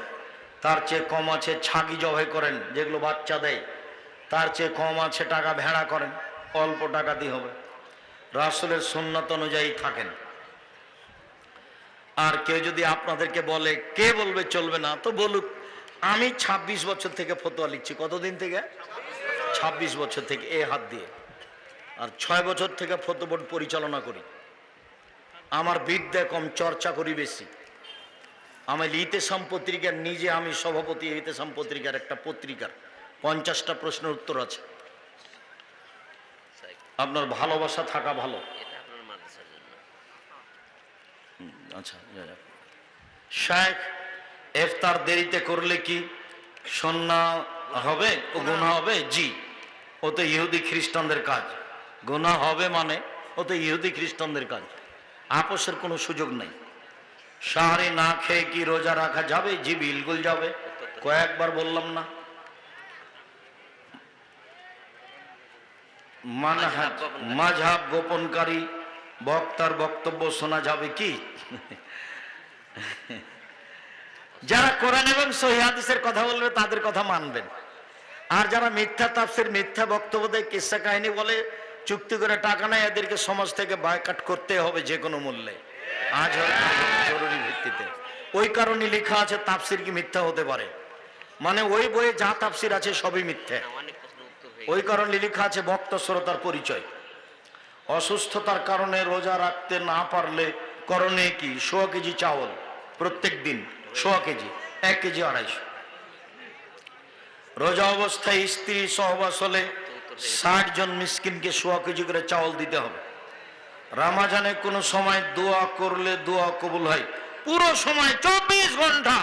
তার চেয়ে কম আছে, ছাগি জবাই করেন, যেগুলো বাচ্চা দেয়। তার চেয়ে কম আছে, টাকা ভেড়া করেন। অল্প টাকা দিয়ে হবে। রাসূলের সুন্নাত অনুযায়ী থাকেন। আর কেউ যদি আপনাদেরকে বলে, কে বলবে চলবে না, তো বলুক, আমি 26 বছর থেকে ফতোয়া লিখছি। কতদিন থেকে? 26 বছর থেকে, এ হাত দিয়ে। আর 6 বছর থেকে ফতোয়া বোর্ড পরিচালনা করি। আমার বিদ্যা কম, চর্চা করি বেশি। আমি ইতেসাম পত্রিকার, নিজে আমি সভাপতি ইতেসাম পত্রিকার একটা পত্রিকার। 50টা প্রশ্নের উত্তর আছে। আপনার ভালোবাসা থাকা ভালো। এটা আপনার মাদ্রাসার জন্য। আচ্ছা, শেখ, ইফতার দেরিতে করলে কি সুন্নাহ হবে ও গুনাহ হবে? জি, ও তো ইহুদি খ্রিস্টানদের কাজ। গুনাহ হবে মানে ও তো ইহুদি খ্রিস্টানদের কাজ। আপোষের কোনো সুযোগ নেই। সাহারি না খেয়ে কি রোজা রাখা যাবে? জি, বিলকুল যাবে। কয়েকবার বললাম না? মাযহাব গোপনকারী বক্তার বক্তব্য শোনা যাবে কি? যারা কোরআন এবং সহিহ হাদিসের কথা বলবে তাদের কথা মানবেন। আর যারা মিথ্যা তাফসীর, মিথ্যা বক্তব্য দেয়, কিসসা কাহিনী বলে, চুক্তি করে টাকা নেয়, এদেরকে সমাজ থেকে বয়কট করতে হবে যে কোনো মূল্যে, আজ জরুরি ভিত্তিতে। ওই কারণে লেখা আছে তাফসীর কি মিথ্যা হতে পারে, মানে ওই বইয়ে যা তাফসীর আছে সবই মিথ্যা। অনেক প্রশ্ন উত্তর হয়ে ওই কারণে লেখা আছে বক্তা শ্রোতার পরিচয়। অসুস্থতার কারণে রোজা রাখতে না পারলে করণীয় কি? 100 কেজি চাউল প্রত্যেক দিন, 100 কেজি, 1 কেজি 250। রোজা অবস্থায় স্ত্রী সহবাস হলে 60 জন মিসকিনকে 100 কেজি করে চাউল দিতে হবে। রমজানে কোনো সময় দোয়া করলে দোয়া কবুল হয়। পুরো সময় 24 ঘন্টা,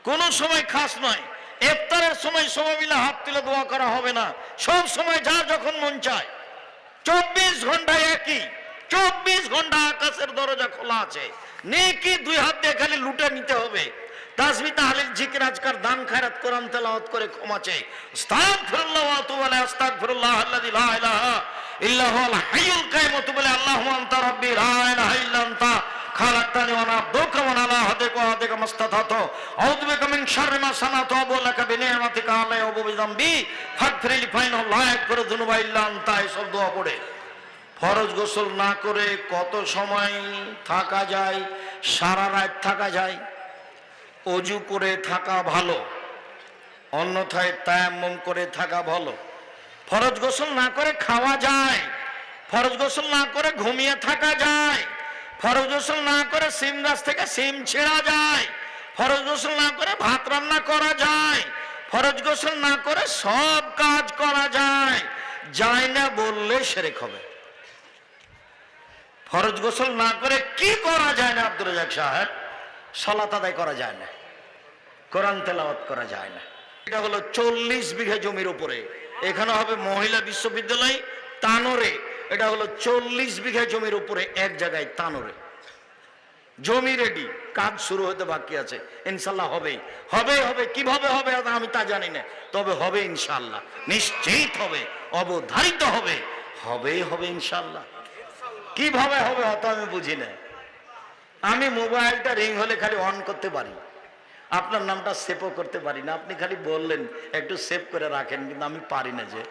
কোনো সময় খাস নয়। ইফতারের সময় সবাই মিলে হাত তুলে দোয়া করা হবে না। সব সময় যার যখন মন চায়, 24 ঘন্টায় একই। 24 ঘন্টা আকাশের দরজা খোলা আছে। নেকি 2 হাত দিয়ে খালি লুটে নিতে হবে। তাসবিহ, তাহলিল, জিকির, আজকার, দান, খায়রাত, কোরআন তেলাওয়াত করে ক্ষমা চাই। আস্তাগফিরুল্লাহ ওয়া আতুবু আলাইহি। আস্তাগফিরুল্লাহ আল্লাযী লা ইলাহা ইল্লা হুয়াল হাইয়ুল কাইয়্যুম। ওয়া আতুবু আলাইহি। আল্লাহুম্মা আনতা রাব্বী লা ইলাহা ইল্লা আনতা খালাকতানি ওয়া আনা আবদুকা ওয়া আলা আহদিকা ওয়া আহদিকা মাসতাতাতু। আউযু বিকা মিন শাররি মা সানাতু ওয়া আবুউ লাকা বিনি'মাতিকা আলাইয়া ওয়া বিযামবি ফাগফিরলি ফাইন্নাহু লা ইয়াগফিরু যুনুবা ইল্লা আনতা। এসব দোয়া পড়ে ফরজ গোসল না করে কত সময় থাকা যায়? সারা রাত থাকা যায়। অজু করে থাকা ভালো, অন্যথায় তায়াম্মুম করে থাকা ভালো। ফরজ গোসল না করে খাওয়া যায়, ফরজ গোসল না করে ঘুমিয়ে থাকা যায়, ফরজ গোসল না করে সিম গাছ থেকে সিম ছেঁড়া যায়, ফরজ গোসল না করে ভাত রান্না করা যায়, ফরজ গোসল না করে সব কাজ করা যায়। যায় না বললে শিরক হবে। ফরজ গোসল না করে কি করা যায় না আব্দুর রাজ্জাক সাহেব? সালাত আদায় করা যায় না, কোরআন তেলাওয়াত করা যায় না। এটা হলো 40 বিঘা জমির উপরে। এখানে হবে মহিলা বিশ্ববিদ্যালয় তানোরে। এটা হলো 40 বিঘা জমির উপরে, এক জায়গায় তানোরে। জমি রেডি, কাজ শুরু হতে বাকি আছে। ইনশাল্লাহ হবে, হবে, হবে। কিভাবে হবে আমি তা জানি না, তবে হবে ইনশাল্লাহ। নিশ্চিত হবে, অবধারিত হবে, হবেই হবে ইনশাল্লাহ। কিভাবে হবে অত আমি বুঝি না। আমি মোবাইলটা রিং হলে খালি অন করতে পারি, আপনার নামটা সেভও করতে পারি না। আপনি খালি বললেন একটু সেভ করে রাখেন, কিন্তু আমি পারি না। যে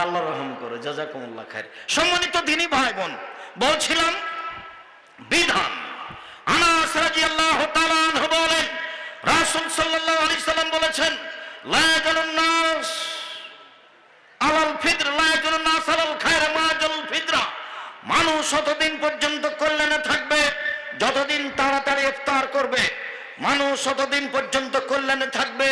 আল্লাহ রহম করো, জাযাকুমুল্লাহ খায়র। সম্মানিত দ্বীনী ভাই বোন, বলছিলাম বিধান। আনাস রাদিয়াল্লাহু তাআলা আনহু বলেন, রাসূল সাল্লাল্লাহু আলাইহি সাল্লাম বলেছেন, লা ইয়াজালুন নাস ফিতর লা ইয়াজুরু নাসাল খায়র মাজাল ফিতরা। মানুষ ততদিন পর্যন্ত কল্যাণে থাকবে যতদিন তাড়াতাড়ি ইফতার করবে। মানুষ ততদিন পর্যন্ত কল্যাণে থাকবে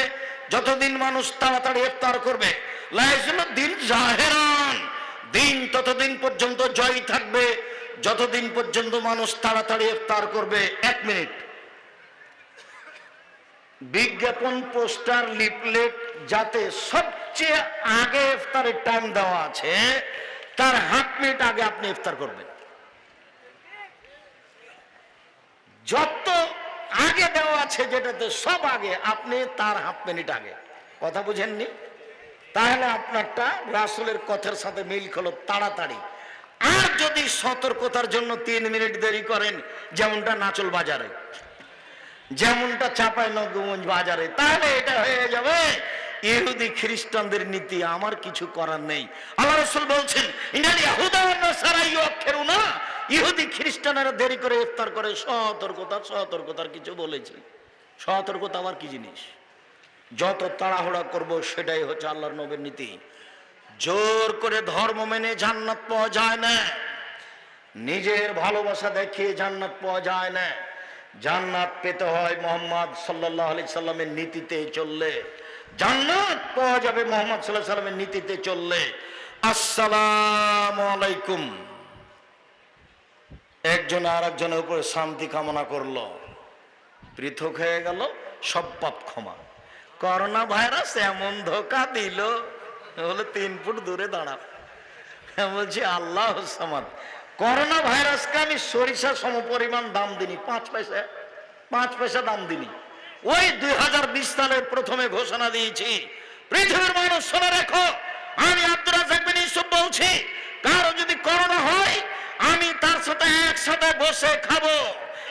যতদিন মানুষ তাড়াতাড়ি ইফতার করবে। লা ইয়াজুলু দিন জাহেরান, দিন ততদিন পর্যন্ত জয় থাকবে যতদিন পর্যন্ত মানুষ তাড়াতাড়ি ইফতার করবে। 1 মিনিট। বিজ্ঞাপন, পোস্টার, লিফলেট যাতে সবচেয়ে আগে ইফতারের টাইম দেওয়া আছে তার 1/2 মিনিট আগে আপনি ইফতার করবেন। যত আগে দেওয়া আছে যেটাতে সব আগে, আপনি তার 1/2 মিনিট আগে। কথা বুঝেননি? তাহলে আপনারটা রাসূলের কথার সাথে মিল হলো তাড়াতাড়ি। আর যদি সতর্কতার জন্য 3 মিনিট দেরি করেন, যেমনটা নাচল বাজারে, যেমনটা চাঁপাইনবাবগঞ্জ বাজারে, তাহলে এটা হয়ে যাবে ইহুদি খ্রিস্টানদের নীতি। আমার কিছু করার নেই। আল্লাহ রাসূল বলছেন, ইন্নাল ইয়াহুদা ওয়ান নাসারা ইউআখিরুনা, ইহুদি খ্রিস্টানেরা দেরি করে ইফতার করে। সতর্কতার কিছু বলেছি। সতর্কতা আবার কি জিনিস? যত তাড়াহুড়া করব সেটাই হচ্ছে আল্লাহর নবীর নীতি। জোর করে ধর্ম মেনে জান্নাত পাওয়া যায় না, নিজের ভালোবাসা দেখিয়ে জান্নাত পাওয়া যায় না। জান্নাত পেতে হয় মুহাম্মদ সাল্লাল্লাহু আলাইহি সাল্লামের নীতিতে চললে। জান্নাত পাওয়া যাবে মুহাম্মদ সাল্লাল্লাহু আলাইহি সাল্লামের নীতিতে চললে। আসসালামু আলাইকুম। একজন আর একজনের উপরে শান্তি কামনা করলো, পৃথক হয়ে গেল, সব পাপ ক্ষমা। করোনা ভাইরাস এমন ধোকা দিল, বলে 3 ফুট দূরে দাঁড়াও। বলছি আল্লাহ সামাদ, করোনা ভাইরাসকে আমি সরিষা সমপরিমাণ দাম দিনি, 5 পয়সা দাম দিনি। ওই 2020 সালের প্রথমে ঘোষণা দিয়েছি, পৃথিবীর মানুষ শুনে রেখো, আমি আব্দুর রাজ্জাক বিন ইউসুফ বলছি, কারো যদি করোনা হয় আমি তার সাথে একসাথে বসে খাবো।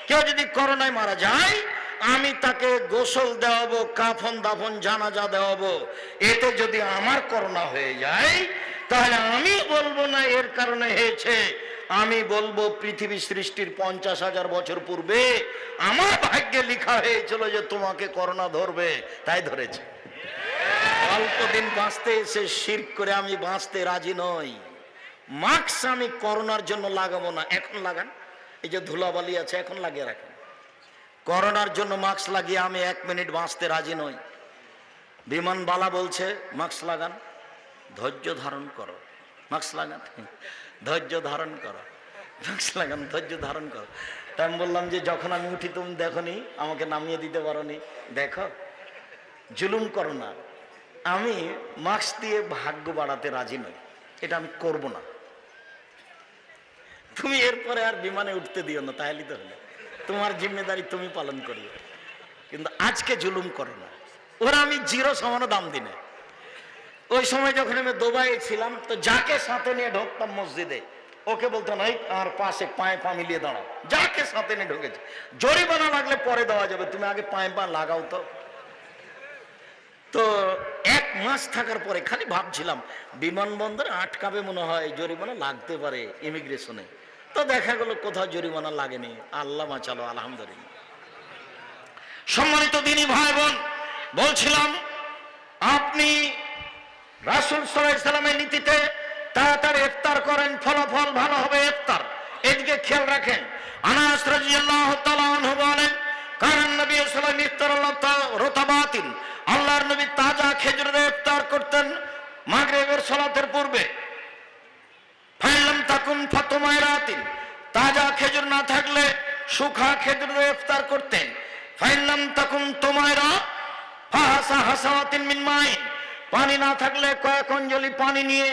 কেউ যদি করোনায় মারা যায় আমি তাকে গোসল দেওয়াবো, কাফন দাফন জানাজা দেওয়াবো। এতে যদি আমার করোনা হয়ে যায় তাহলে আমি বলবো না এর কারণে হয়েছে, আমি বলবো পৃথিবী সৃষ্টির 50,000 বছর পূর্বে আমার ভাগ্যে লেখা হয়েছিল যে তোমাকে করোনা ধরবে, তাই ধরেছে। অল্প দিন বাঁচতে এসে শিরক করে আমি বাঁচতে রাজি নই। মাস্ক আমি করোনার জন্য লাগাবো না, এখন লাগান। এই যে ধুলাবালি আছে এখন লাগিয়ে রাখেন। করোনার জন্য মাস্ক লাগিয়ে আমি 1 মিনিট বাঁচতে রাজি নই। বিমানবালা বলছে মাস্ক লাগান, ধৈর্য ধারণ করো। মাস্ক লাগান, ধৈর্য ধারণ করো, মাস্ক লাগান, ধৈর্য ধারণ করো। তাই আমি বললাম যে যখন আমি উঠি তুমি দেখোনি, আমাকে নামিয়ে দিতে পারোনি, দেখো জুলুম করো না। আমি মাস্ক দিয়ে ভাগ্য বাড়াতে রাজি নই, এটা আমি করব না। তুমি এরপরে আর বিমানে উঠতে দিও না, তাহলে তো হলো, তোমার জিম্মেদারি তুমি পালন করিও, কিন্তু আজকে জুলুম করো না। ওরা আমি 0 সমানো দাম দিনে। ওই সময় যখন আমি দুবাইয়ে ছিলাম তো যাকে সাথে নিয়ে ঢুকতাম মসজিদে, ওকে বলতো না আর পাশে পায়ে পা মিলিয়ে দাঁড়াও। যাকে সাথে নিয়ে ঢুকেছে, জরিমানা লাগলে পরে দেওয়া যাবে, তুমি আগে পায়ে পা লাগাও। তো 1 মাস থাকার পরে খালি ভাবছিলাম বিমানবন্দরে আটকাবে মনে হয়, জরিমানা লাগতে পারে ইমিগ্রেশনে। তো দেখা গেল কোথাও জরিমানা লাগেনি, আল্লাহ বাঁচালো, আলহামদুলিল্লাহ। সম্মানিত দিনী ভাই বোন, বলছিলাম আপনি রাসূল সাল্লাল্লাহু আলাইহি সাল্লামের নীতিতে তাড়াতাড়ি ইফতার করেন, ফলাফল ভালো হবে ইফতার। এদিকে খেয়াল রাখেন। আনাস রাদিয়াল্লাহু তাআলা আনহু বলেন, কারণ নবী সাল্লাল্লাহু আলাইহি ওয়াসাল্লাম ইফতার রতাবাতিন, আল্লাহর নবী তাজা খেজুর দিয়ে ইফতার করতেন মাগরিবের সালাতের পূর্বে। ফাইলাম তাকুম ফাতুমাইরাতিন, তাজা খেজুর না থাকলে শুকনা খেজুর দিয়ে ইফতার করতেন। ফাইলাম তাকুম তুমাইরা ফাহাসা হাসাওয়াতিন মিন মাইন, পানি না থাকলে কয়েক অঞ্জলি পানি নিয়ে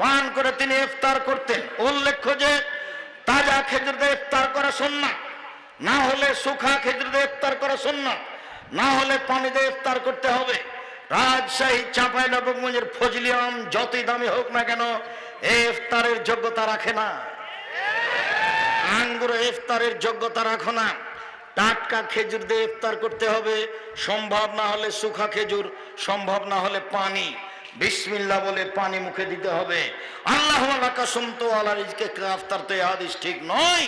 পান করে তিনি ইফতার করতেন। উল্লেখ্য যে তাজা খেজুর দিয়ে ইফতার করা সুন্নাত, না হলে শুকনা খেজুর দিয়ে ইফতার করা সুন্নাত, না হলে পানি দিয়ে ইফতার করতে হবে। রাজশাহী চাঁপাইনবাবগঞ্জের ফজলি আম যতই দামি হোক না কেন এই ইফতারের যোগ্যতা রাখে না। আঙ্গুর ইফতারের যোগ্যতা রাখো না। টাটকা খেজুর দিয়ে ইফতার করতে হবে, সম্ভব না হলে শুকনা খেজুর, সম্ভব না হলে পানি। বিসমিল্লাহ বলে পানি মুখে দিতে হবে। আল্লাহু আকাসম তো আলা রিজকে ইফতার, তো এই হাদিস ঠিক নয়,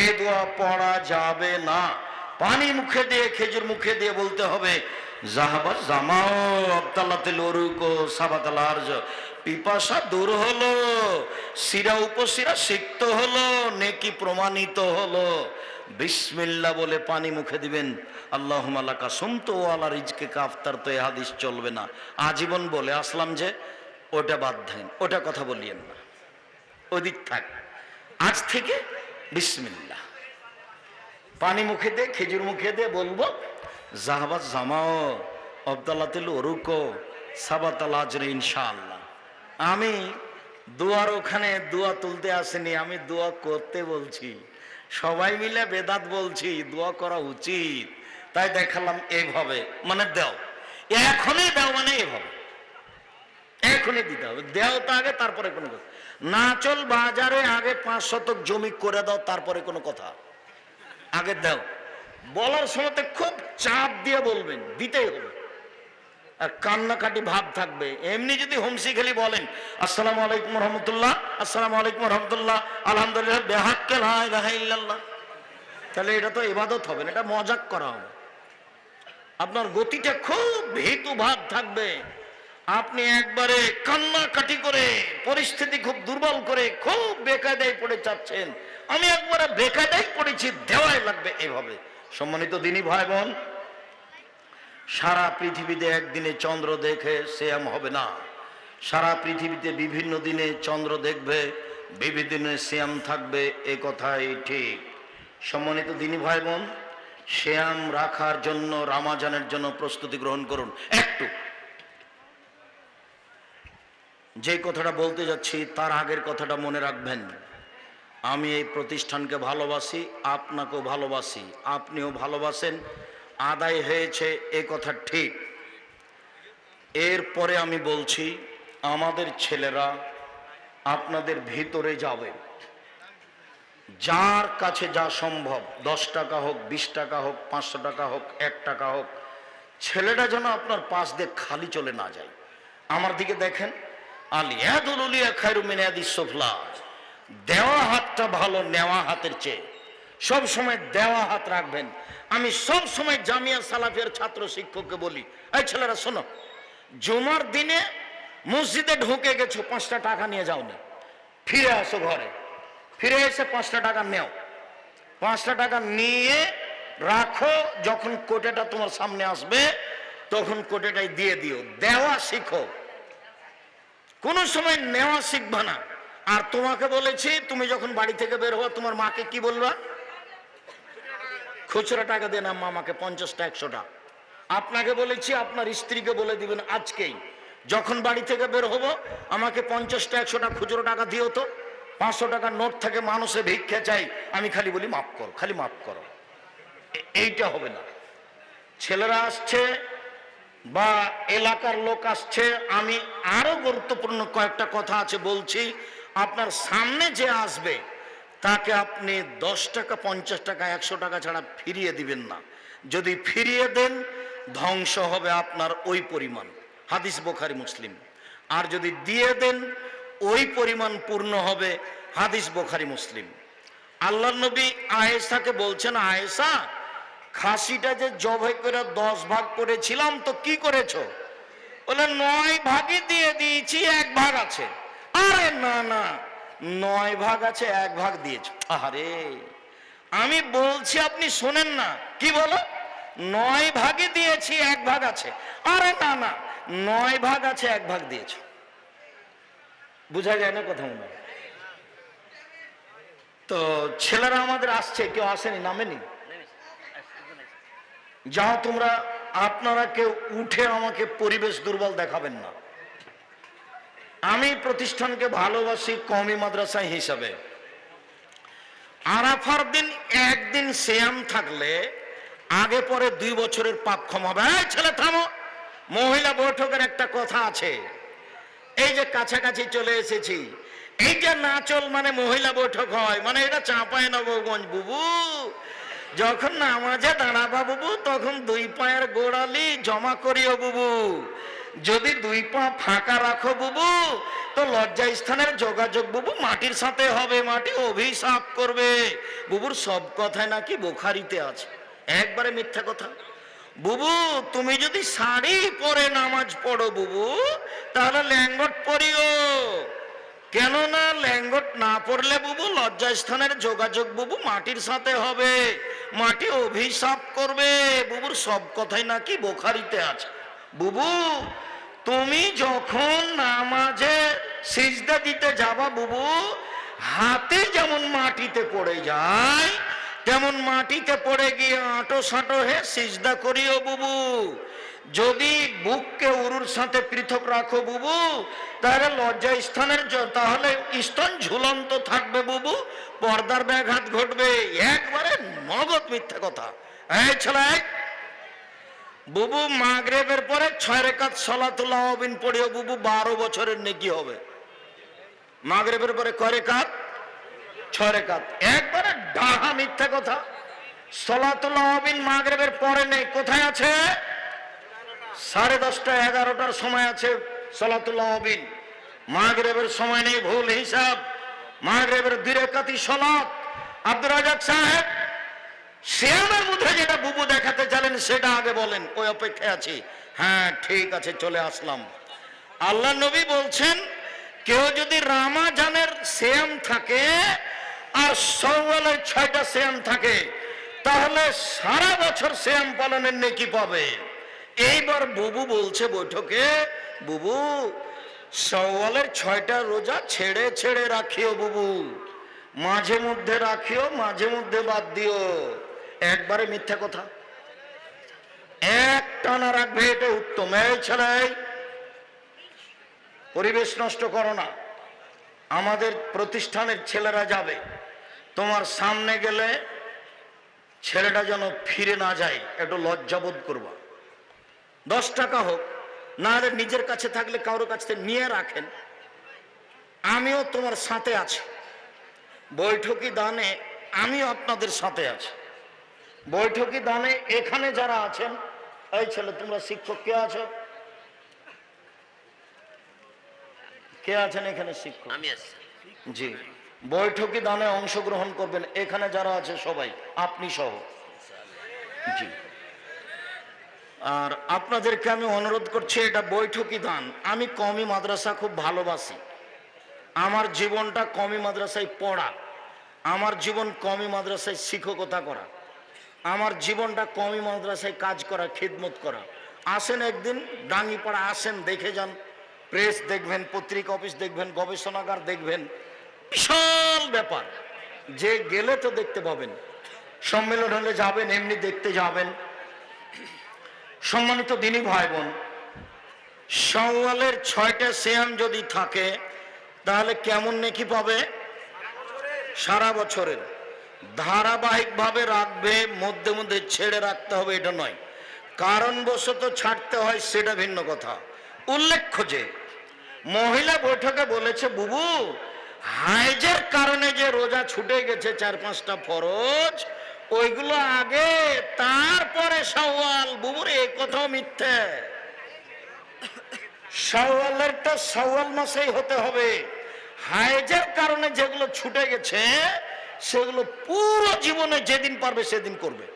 এই দোয়া পড়া যাবে না। পানি মুখে দিয়ে খেজুর মুখে দিয়ে বলতে হবে জাহাবা জামাও আবতালাতিল উরুক সাবাতাল আরজ, পিপাসা দূর হলো, শিরা উপশিরা সিক্ত হলো, নেকি প্রমাণিত হলো। বিসমিল্লাহ বলে পানি মুখে দিবেন। আল্লাহুম্মা লাকা সুমতু ওয়া আলা রিজকিকা আফতারতু, এই হাদিস চলবে না। আজীবন বলে আসলাম যে ওটা বাদ দেন, ওটা কথা বলিয়েন না, ওদিক থাক। আজ থেকে বিসমিল্লাহ, পানি মুখে দে, খেজুর মুখে দে, বলবো জাহাবাত জামাও আবদালাতিল উরুকো সাবাতাল আজরে ইনশাআল্লাহ। আমি দুয়ার ওখানে দোয়া তুলতে আসেনি, আমি দোয়া করতে বলছি। সবাই মিলে বেদাত বলছি, দোয়া করা উচিত, তাই দেখালাম এইভাবে। মানে দাও, এখনই দাও, মানে এভাবে এখনই দিতে হবে। দেও তো আগে, তারপরে কোনো কথা। না চল বাজারে আগে 5 শতক জমি করে দাও, তারপরে কোনো কথা। আগে দাও, বলার সময়তে খুব চাপ দিয়ে বলবেন, দিতেই হবে। আর কান্নাকাটি ভাব থাকবে। এমনি যদি হোমসি খেলি বলেন আসসালামু আলাইকুম রহমতুল্লাহ, আসসালামু আলাইকুম রহমতুল্লাহ, আলহামদুলিল্লাহ, বেহাক্কে লা ইলাহা ইল্লাল্লাহ, তাহলে এটা তো ইবাদত হবে না, এটা মজাক করা হবে। আপনার গতিটা খুব ভীতু ভাব থাকবে। আপনি একবারে কান্নাকাটি করে, পরিস্থিতি খুব দুর্বল করে, খুব বেকায়দায় পড়ে যাচ্ছেন। আমি একবারে বেকায়দায় পড়েছি, দেওয়াই লাগবে এভাবে। সম্মানিত দিনী ভাই বোন, সারা পৃথিবীতে একদিনে চন্দ্র দেখে সিয়াম হবে না। সারা পৃথিবীতে বিভিন্ন দিনে চন্দ্র দেখবে, বিভিন্ন দিনে সিয়াম থাকবে, এ কথাই ঠিক। সম্মানিত দিনী ভাই বোন, সিয়াম রাখার জন্য, রমজানের জন্য প্রস্তুতি গ্রহণ করুন। একটু যে কথাটা বলতে যাচ্ছি তার আগের কথাটা মনে রাখবেন। আমি এই প্রতিষ্ঠানকে ভালোবাসি, আপনাকেও ভালোবাসি, আপনিও ভালোবাসেন, আদায় হয়েছে এ কথা ঠিক। এরপরে আমি বলছি, আমাদের ছেলেরা আপনাদের ভিতরে যাবে, যার কাছে যা সম্ভব, 10 টাকা হোক, 20 টাকা হোক, 500 টাকা হোক, 1 টাকা হোক, ছেলেটা যেন আপনার পাশ দিয়ে খালি চলে না যায়। আমার দিকে দেখেন, আলিয়াদুল উলিয়া খায়রু মিন ইয়াদিস সুফলা, দেওয়া হাতটা ভালো নেওয়া হাতের চেয়ে। সব সময় দেওয়া হাত রাখবেন। আমি সব সময় জামিয়া সালাফিয়ার ছাত্র শিক্ষককে বলি, এই ছেলেরা শোনো, জুমার দিনে মসজিদে ঢুকে গেছো, 5টা টাকা নিয়ে যাও না, ফিরে আসো ঘরে, ফিরে এসে 5টা টাকা নেও, 5টা টাকা নিয়ে রাখো, যখন কোটেটা তোমার সামনে আসবে তখন কোটেটাই দিয়ে দিও। দেওয়া শিখো, কোনো সময় নেওয়া শিখবা না। আর তোমাকে বলেছি, তুমি যখন বাড়ি থেকে বের হওয়া, তোমার মাকে কি বলবা? খুচরা টাকা দেন আম্মা আমাকে 50টা 100টা। আপনাকে বলেছি, আপনার স্ত্রীকে বলে দিবেন আজকেই, যখন বাড়ি থেকে বের হব আমাকে 50টা 100টা খুচরো টাকা দিও তো। 500 টাকার নোট থেকে মানুষে ভিক্ষা চাই, আমি খালি বলি মাফ করো, খালি মাফ করো। এইটা হবে না। ছেলেরা আসছে বা এলাকার লোক আসছে, আমি আরো গুরুত্বপূর্ণ কয়েকটা কথা আছে বলছি। আপনার সামনে যে আসবে তাকে আপনি 10 টাকা, 50 টাকা, 100 টাকা ছাড়া ফিরিয়ে দিবেন না। যদি ফিরিয়ে দেন, ধ্বংস হবে আপনার ওই পরিমাণ, হাদিস বুখারী মুসলিম। আর যদি দিয়ে দেন, ওই পরিমাণ পূর্ণ হবে, হাদিস বুখারী মুসলিম। আল্লাহর নবী আয়েশাকে বলছেন, আয়েশা, খাসিটা যে জবাই করে 10 ভাগ করেছিলাম তো কি করেছো? বলে 9 ভাগই দিয়ে দিয়েছি, 1 ভাগ আছে। আরে না না, 9 ভাগ আছে, 1 ভাগ দিয়েছো। আরে আমি বলছি, আপনি শোনেন না, কি বলো? 9 ভাগই দিয়েছি, 1 ভাগ আছে। আরে না না, 9 ভাগ আছে, 1 ভাগ দিয়েছো। বুঝা যায় না কথা মনে? তো ছেলেরা আমাদের আসছে, কেউ আসেনি, নামেনি। যাও তোমরা, আপনারা কেউ উঠে আমাকে পরিবেশ দুর্বল দেখাবেন না। আমি প্রতিষ্ঠানকে ভালোবাসি কওমি মাদ্রাসা হিসাবে। আরাফার দিন একদিন সিয়াম থাকলে আগে পরে 2 বছরের পাপ ক্ষমা হবে। এই ছেলে থামো, মহিলা বৈঠকের একটা কথা আছে। এই যে কাছাকাছি চলে এসেছি, এইটা না চল মানে মহিলা বৈঠক হয়, মানে এটা চাঁপাইনবাবগঞ্জ বুবু। যখন নামাজে দাঁড়াবা বুবু, তখন 2 পায়ের গোড়ালি জমা করিও বুবু। যদি 2 পা ফাঁকা রাখো বুবু, তো লজ্জা স্থানের যোগাযোগ বুবু মাটির সাথে হবে, মাটি অভিশাপ করবে। বুবুর সব কথাই নাকি বুখারীতে আছে, একবারে মিথ্যা কথা। বুবু তুমি যদি শাড়ি পরে নামাজ পড়ো বুবু, তাহলে ল্যাঙ্গট পরিও। কেননা ল্যাঙ্গট না পড়লে বুবু লজ্জাস্থানের যোগাযোগ বুবু মাটির সাথে হবে, মাটি অভিশাপ করবে। বুবুর সব কথাই নাকি বোখারিতে আছে। বুবু তুমি যখন নামাজে সিজদা দিতে যাবা বুবু, হাতে যেমন মাটিতে পড়ে যায়, তেমন মাটিতে পড়ে গিয়ে আঁটো সাঁটো হয়ে সিজদা করিও বুবু। যদি বুককে উরুর সাথে পৃথক রাখো বুবু, তাহলে লজ্জা স্থানের তাহলে স্তন ঝুলন্ত থাকবে বুবু, পর্দার ব্যাঘাত ঘটবে। একবারে নগদ মিথ্যা কথা। এই ছেলে, বুবু মাগরিবের পরে 6 রাকাত সালাতুল আওয়াবিন পড়িও বুবু, 12 বছরের নেকি হবে। মাগরিবের পরে কয় রাকাত? 6 রাকাত। একবারে ডাহা মিথ্যা কথা। সালাতুল আওয়াবিন মাগরিবের পরে নেই, কোথায় আছে? 10:30 11টার সময় আছে সালাতুল আওয়াবিন। মাগরিবের সময় নেই, ভুল হিসাব। মাগরিবের 2 রাকাতই সালাত। আব্দুর রাজাক সাহেব, সিয়ামের মধ্যে যেটা বুবু দেখাতে চাইলেন সেটা আগে বলেন, ওই অপেক্ষায় আছি। হ্যাঁ ঠিক আছে, চলে আসলাম। আল্লাহ নবী বলছেন, কেউ যদি রমজানের সিয়াম থাকে আর শাওয়ালের 6টা সিয়াম থাকে, তাহলে সারা বছর সিয়াম পালনের নেকি পাবে। এইবার বুবু বলছে বৈঠকে, বুবু শাওয়ালের 6টা রোজা ছেড়ে ছেড়ে রাখিও বুবু, মাঝে মধ্যে রাখিও, মাঝে মধ্যে বাদ দিও। একবারে মিথ্যা কথা। এক টানা রাখবে, এটা উত্তম। এই ছেলে, পরিবেশ নষ্ট করো না। আমাদের প্রতিষ্ঠানের ছেলেরা যাবে, তোমার সামনে গেলে ছেলেটা যেন ফিরে না যায়, একটু লজ্জাবোধ করবা। 10 টাকা হোক, না হলে নিজের কাছে থাকলে কারোর কাছ থেকে নিয়ে রাখেন। আমিও তোমার সাথে আছি, বৈঠকি দানে আমিও আপনাদের সাথে আছি। বৈঠকি দানে এখানে যারা আছেন, এই ছেলে তোমরা শিক্ষক কে আছো? কে আছেন এখানে শিক্ষক? আমি আছি। জি, বৈঠকি দানে অংশগ্রহণ করবেন এখানে যারা আছে সবাই, আপনি সহ। জি, আর আপনাদেরকে আমি অনুরোধ করছি, এটা বৈঠকি দান। আমি কওমি মাদ্রাসা খুব ভালোবাসি। আমার জীবনটা কওমি মাদ্রাসায় পড়া, আমার জীবন কওমি মাদ্রাসায় শিক্ষকতা করা, আমার জীবনটা কওমি মাদ্রাসায় কাজ করা, খিদমত করা। আসেন একদিন ডাঙ্গিপাড়া, আসেন দেখে যান। প্রেস দেখবেন, পত্রিকা অফিস দেখবেন, গবেষণাগার দেখবেন, বিশাল ব্যাপার। যে গেলে তো দেখতে পাবেন। সম্মেলন হলে যাবেন, এমনি দেখতে যাবেন। সম্মানিত দিনী ভাই বোন, শাওয়ালের 6টা সিয়াম যদি থাকে তাহলে কেমন নেকি পাবে? সারা বছরের। ধারাবাহিকভাবে রাখবে, মধ্যে মধ্যে ছেড়ে রাখতে হবে এটা নয়। কারণবশত ছাড়তে হয় সেটা ভিন্ন কথা। উল্লেখ্য যে মহিলা বৈঠকে বলেছে, বুবু হাইজের কারণে যে রোজা ছুটে গেছে 4-5টা ফরজ, ওইগুলো আগে, তারপরে শাওয়াল। বুবুর এই কথাও মিথ্যে। শাওয়ালেরটা শাওয়াল মাসেই হতে হবে। হাইজের কারণে যেগুলো ছুটে গেছে সেগুলো পুরো জীবনে যেদিন পারবে সেদিন করবে।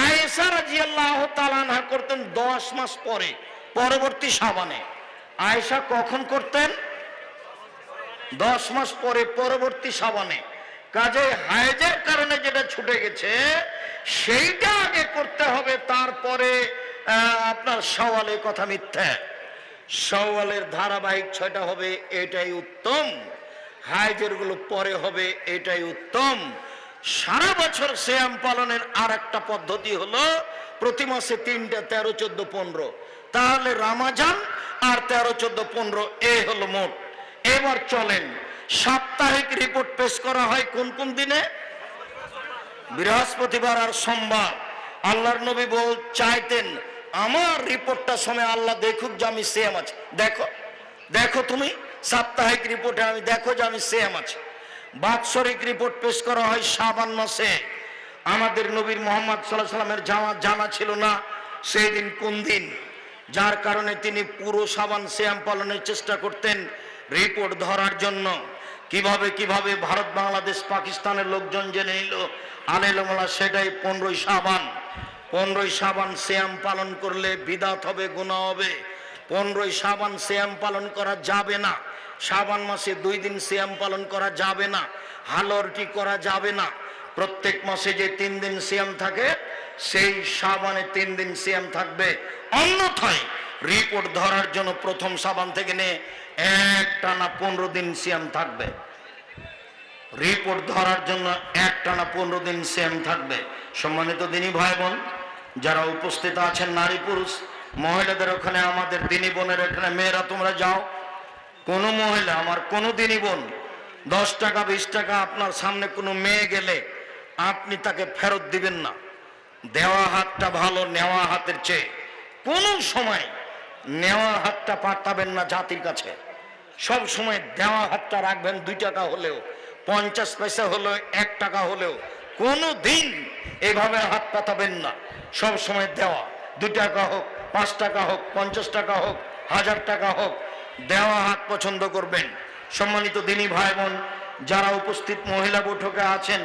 আয়েশা রাদিয়াল্লাহু তাআলা আনহা করতেন 10 মাস পরে, পরবর্তী শাবানে। আয়েশা কখন করতেন? 10 মাস পরে, পরবর্তী শাবানে। কাজে হায়েজের কারণে যেটা ছুটে গেছে সেইটা আগে করতে হবে, তারপরে আপনার শাওয়ালের কথা মিথ্যা। শাওয়ালের ধারাবাহিক 6টা হবে, এটাই উত্তম। হায়েজের গুলো পরে হবে, এটাই উত্তম। সারা বছর সিয়াম পালনের আর একটা পদ্ধতি হলো প্রতি মাসে 3টা, 13, 14, 15। তাহলে রমজান আর 13, 14, 15 এই হলো মোট। এবার চলেন, সাপ্তাহিক রিপোর্ট পেশ করা হয় কোন কোন দিনে? বৃহস্পতিবার আর সোমবার। আল্লাহর নবী চাইতেন আমার রিপোর্টটা সময় আল্লাহ দেখুক যে আমি সিয়াম আছি। দেখো দেখো তুমি সাপ্তাহিক রিপোর্টে আমি দেখো যে আমি সিয়াম আছি। বাৎসরিক রিপোর্ট পেশ করা হয় শাবান মাসে। আমাদের নবীর মুহাম্মদ সাল্লাল্লাহু আলাইহি সাল্লামের জানা ছিল না সেই দিন কোন দিন, যার কারণে তিনি পুরো শাবান সিয়াম পালনের চেষ্টা করতেন রিপোর্ট ধরার জন্য। কিভাবে কিভাবে ভারত, বাংলাদেশ, পাকিস্তানের লোকজন জেনে নিল আলেমুলামা, সেটাই 15ই শাবান। 15ই শাবান সিয়াম পালন করলে বিদাত হবে, গুনাহ হবে। 15ই শাবান সিয়াম পালন করা যাবে না। শাবান মাসে 2 দিন সিয়াম পালন করা যাবে না, হালরটি করা যাবে না। প্রত্যেক মাসে যে 3 দিন সিয়াম থাকে, সেই শাবানে 3 দিন সিয়াম থাকবে। অন্যথায় রিপোর্ট ধরার জন্য প্রথম শাবান থেকে নিয়ে একটানা 15 দিন সিয়াম থাকবে। রিপোর্ট ধরার জন্য একটানা 15 দিন সিয়াম থাকবে। সম্মানিত দিনী ভাই বোন যারা উপস্থিত আছেন, নারী পুরুষ, মহিলাদের ওখানে, আমাদের দিনী বোনের এখানে, মেয়েরা তোমরা যাও। কোন মহিলা, আমার কোন দিনী বোন 10 টাকা 20 টাকা আপনার সামনে কোনো মেয়ে গেলে আপনি তাকে ফেরত দিবেন না। দেওয়া হাতটা ভালো নেওয়া হাতের চেয়ে। কোন সময় নেওয়া হাতটা পাঠাবেন না জাতির কাছে। সব সময় দেওয়া হাতটা রাখবেন, 2 টাকা হলেও, 50 পয়সা হলেও, 1 টাকা হলেও। কোনো দিন এভাবে হাত পাতাবেন না। সব সময় দেওয়া, 2 টাকা হোক, 5 টাকা হোক, 50 টাকা হোক, 1000 টাকা হোক, দেওয়া হাত পছন্দ করবেন। সম্মানিত দিনী ভাই বোন যারা উপস্থিত মহিলা বৈঠকে আছেন,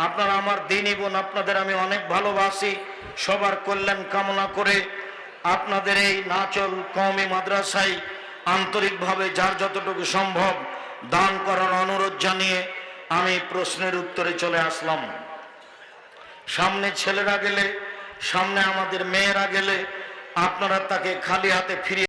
আপনারা আমার দিনী বোন, আপনাদের আমি অনেক ভালোবাসি। সবার কল্যাণ কামনা করে আপনাদের এই নাচল কওমি মাদ্রাসায় আন্তরিকভাবে যার যতটুকু সম্ভব দান করার অনুরোধ জানিয়ে আমি প্রশ্নের উত্তরে চলে আসলাম। সামনে ছেলেরা গেলে, সামনে আমাদের মেয়েরা গেলে আপনারা তাকে খালি হাতে ফিরিয়ে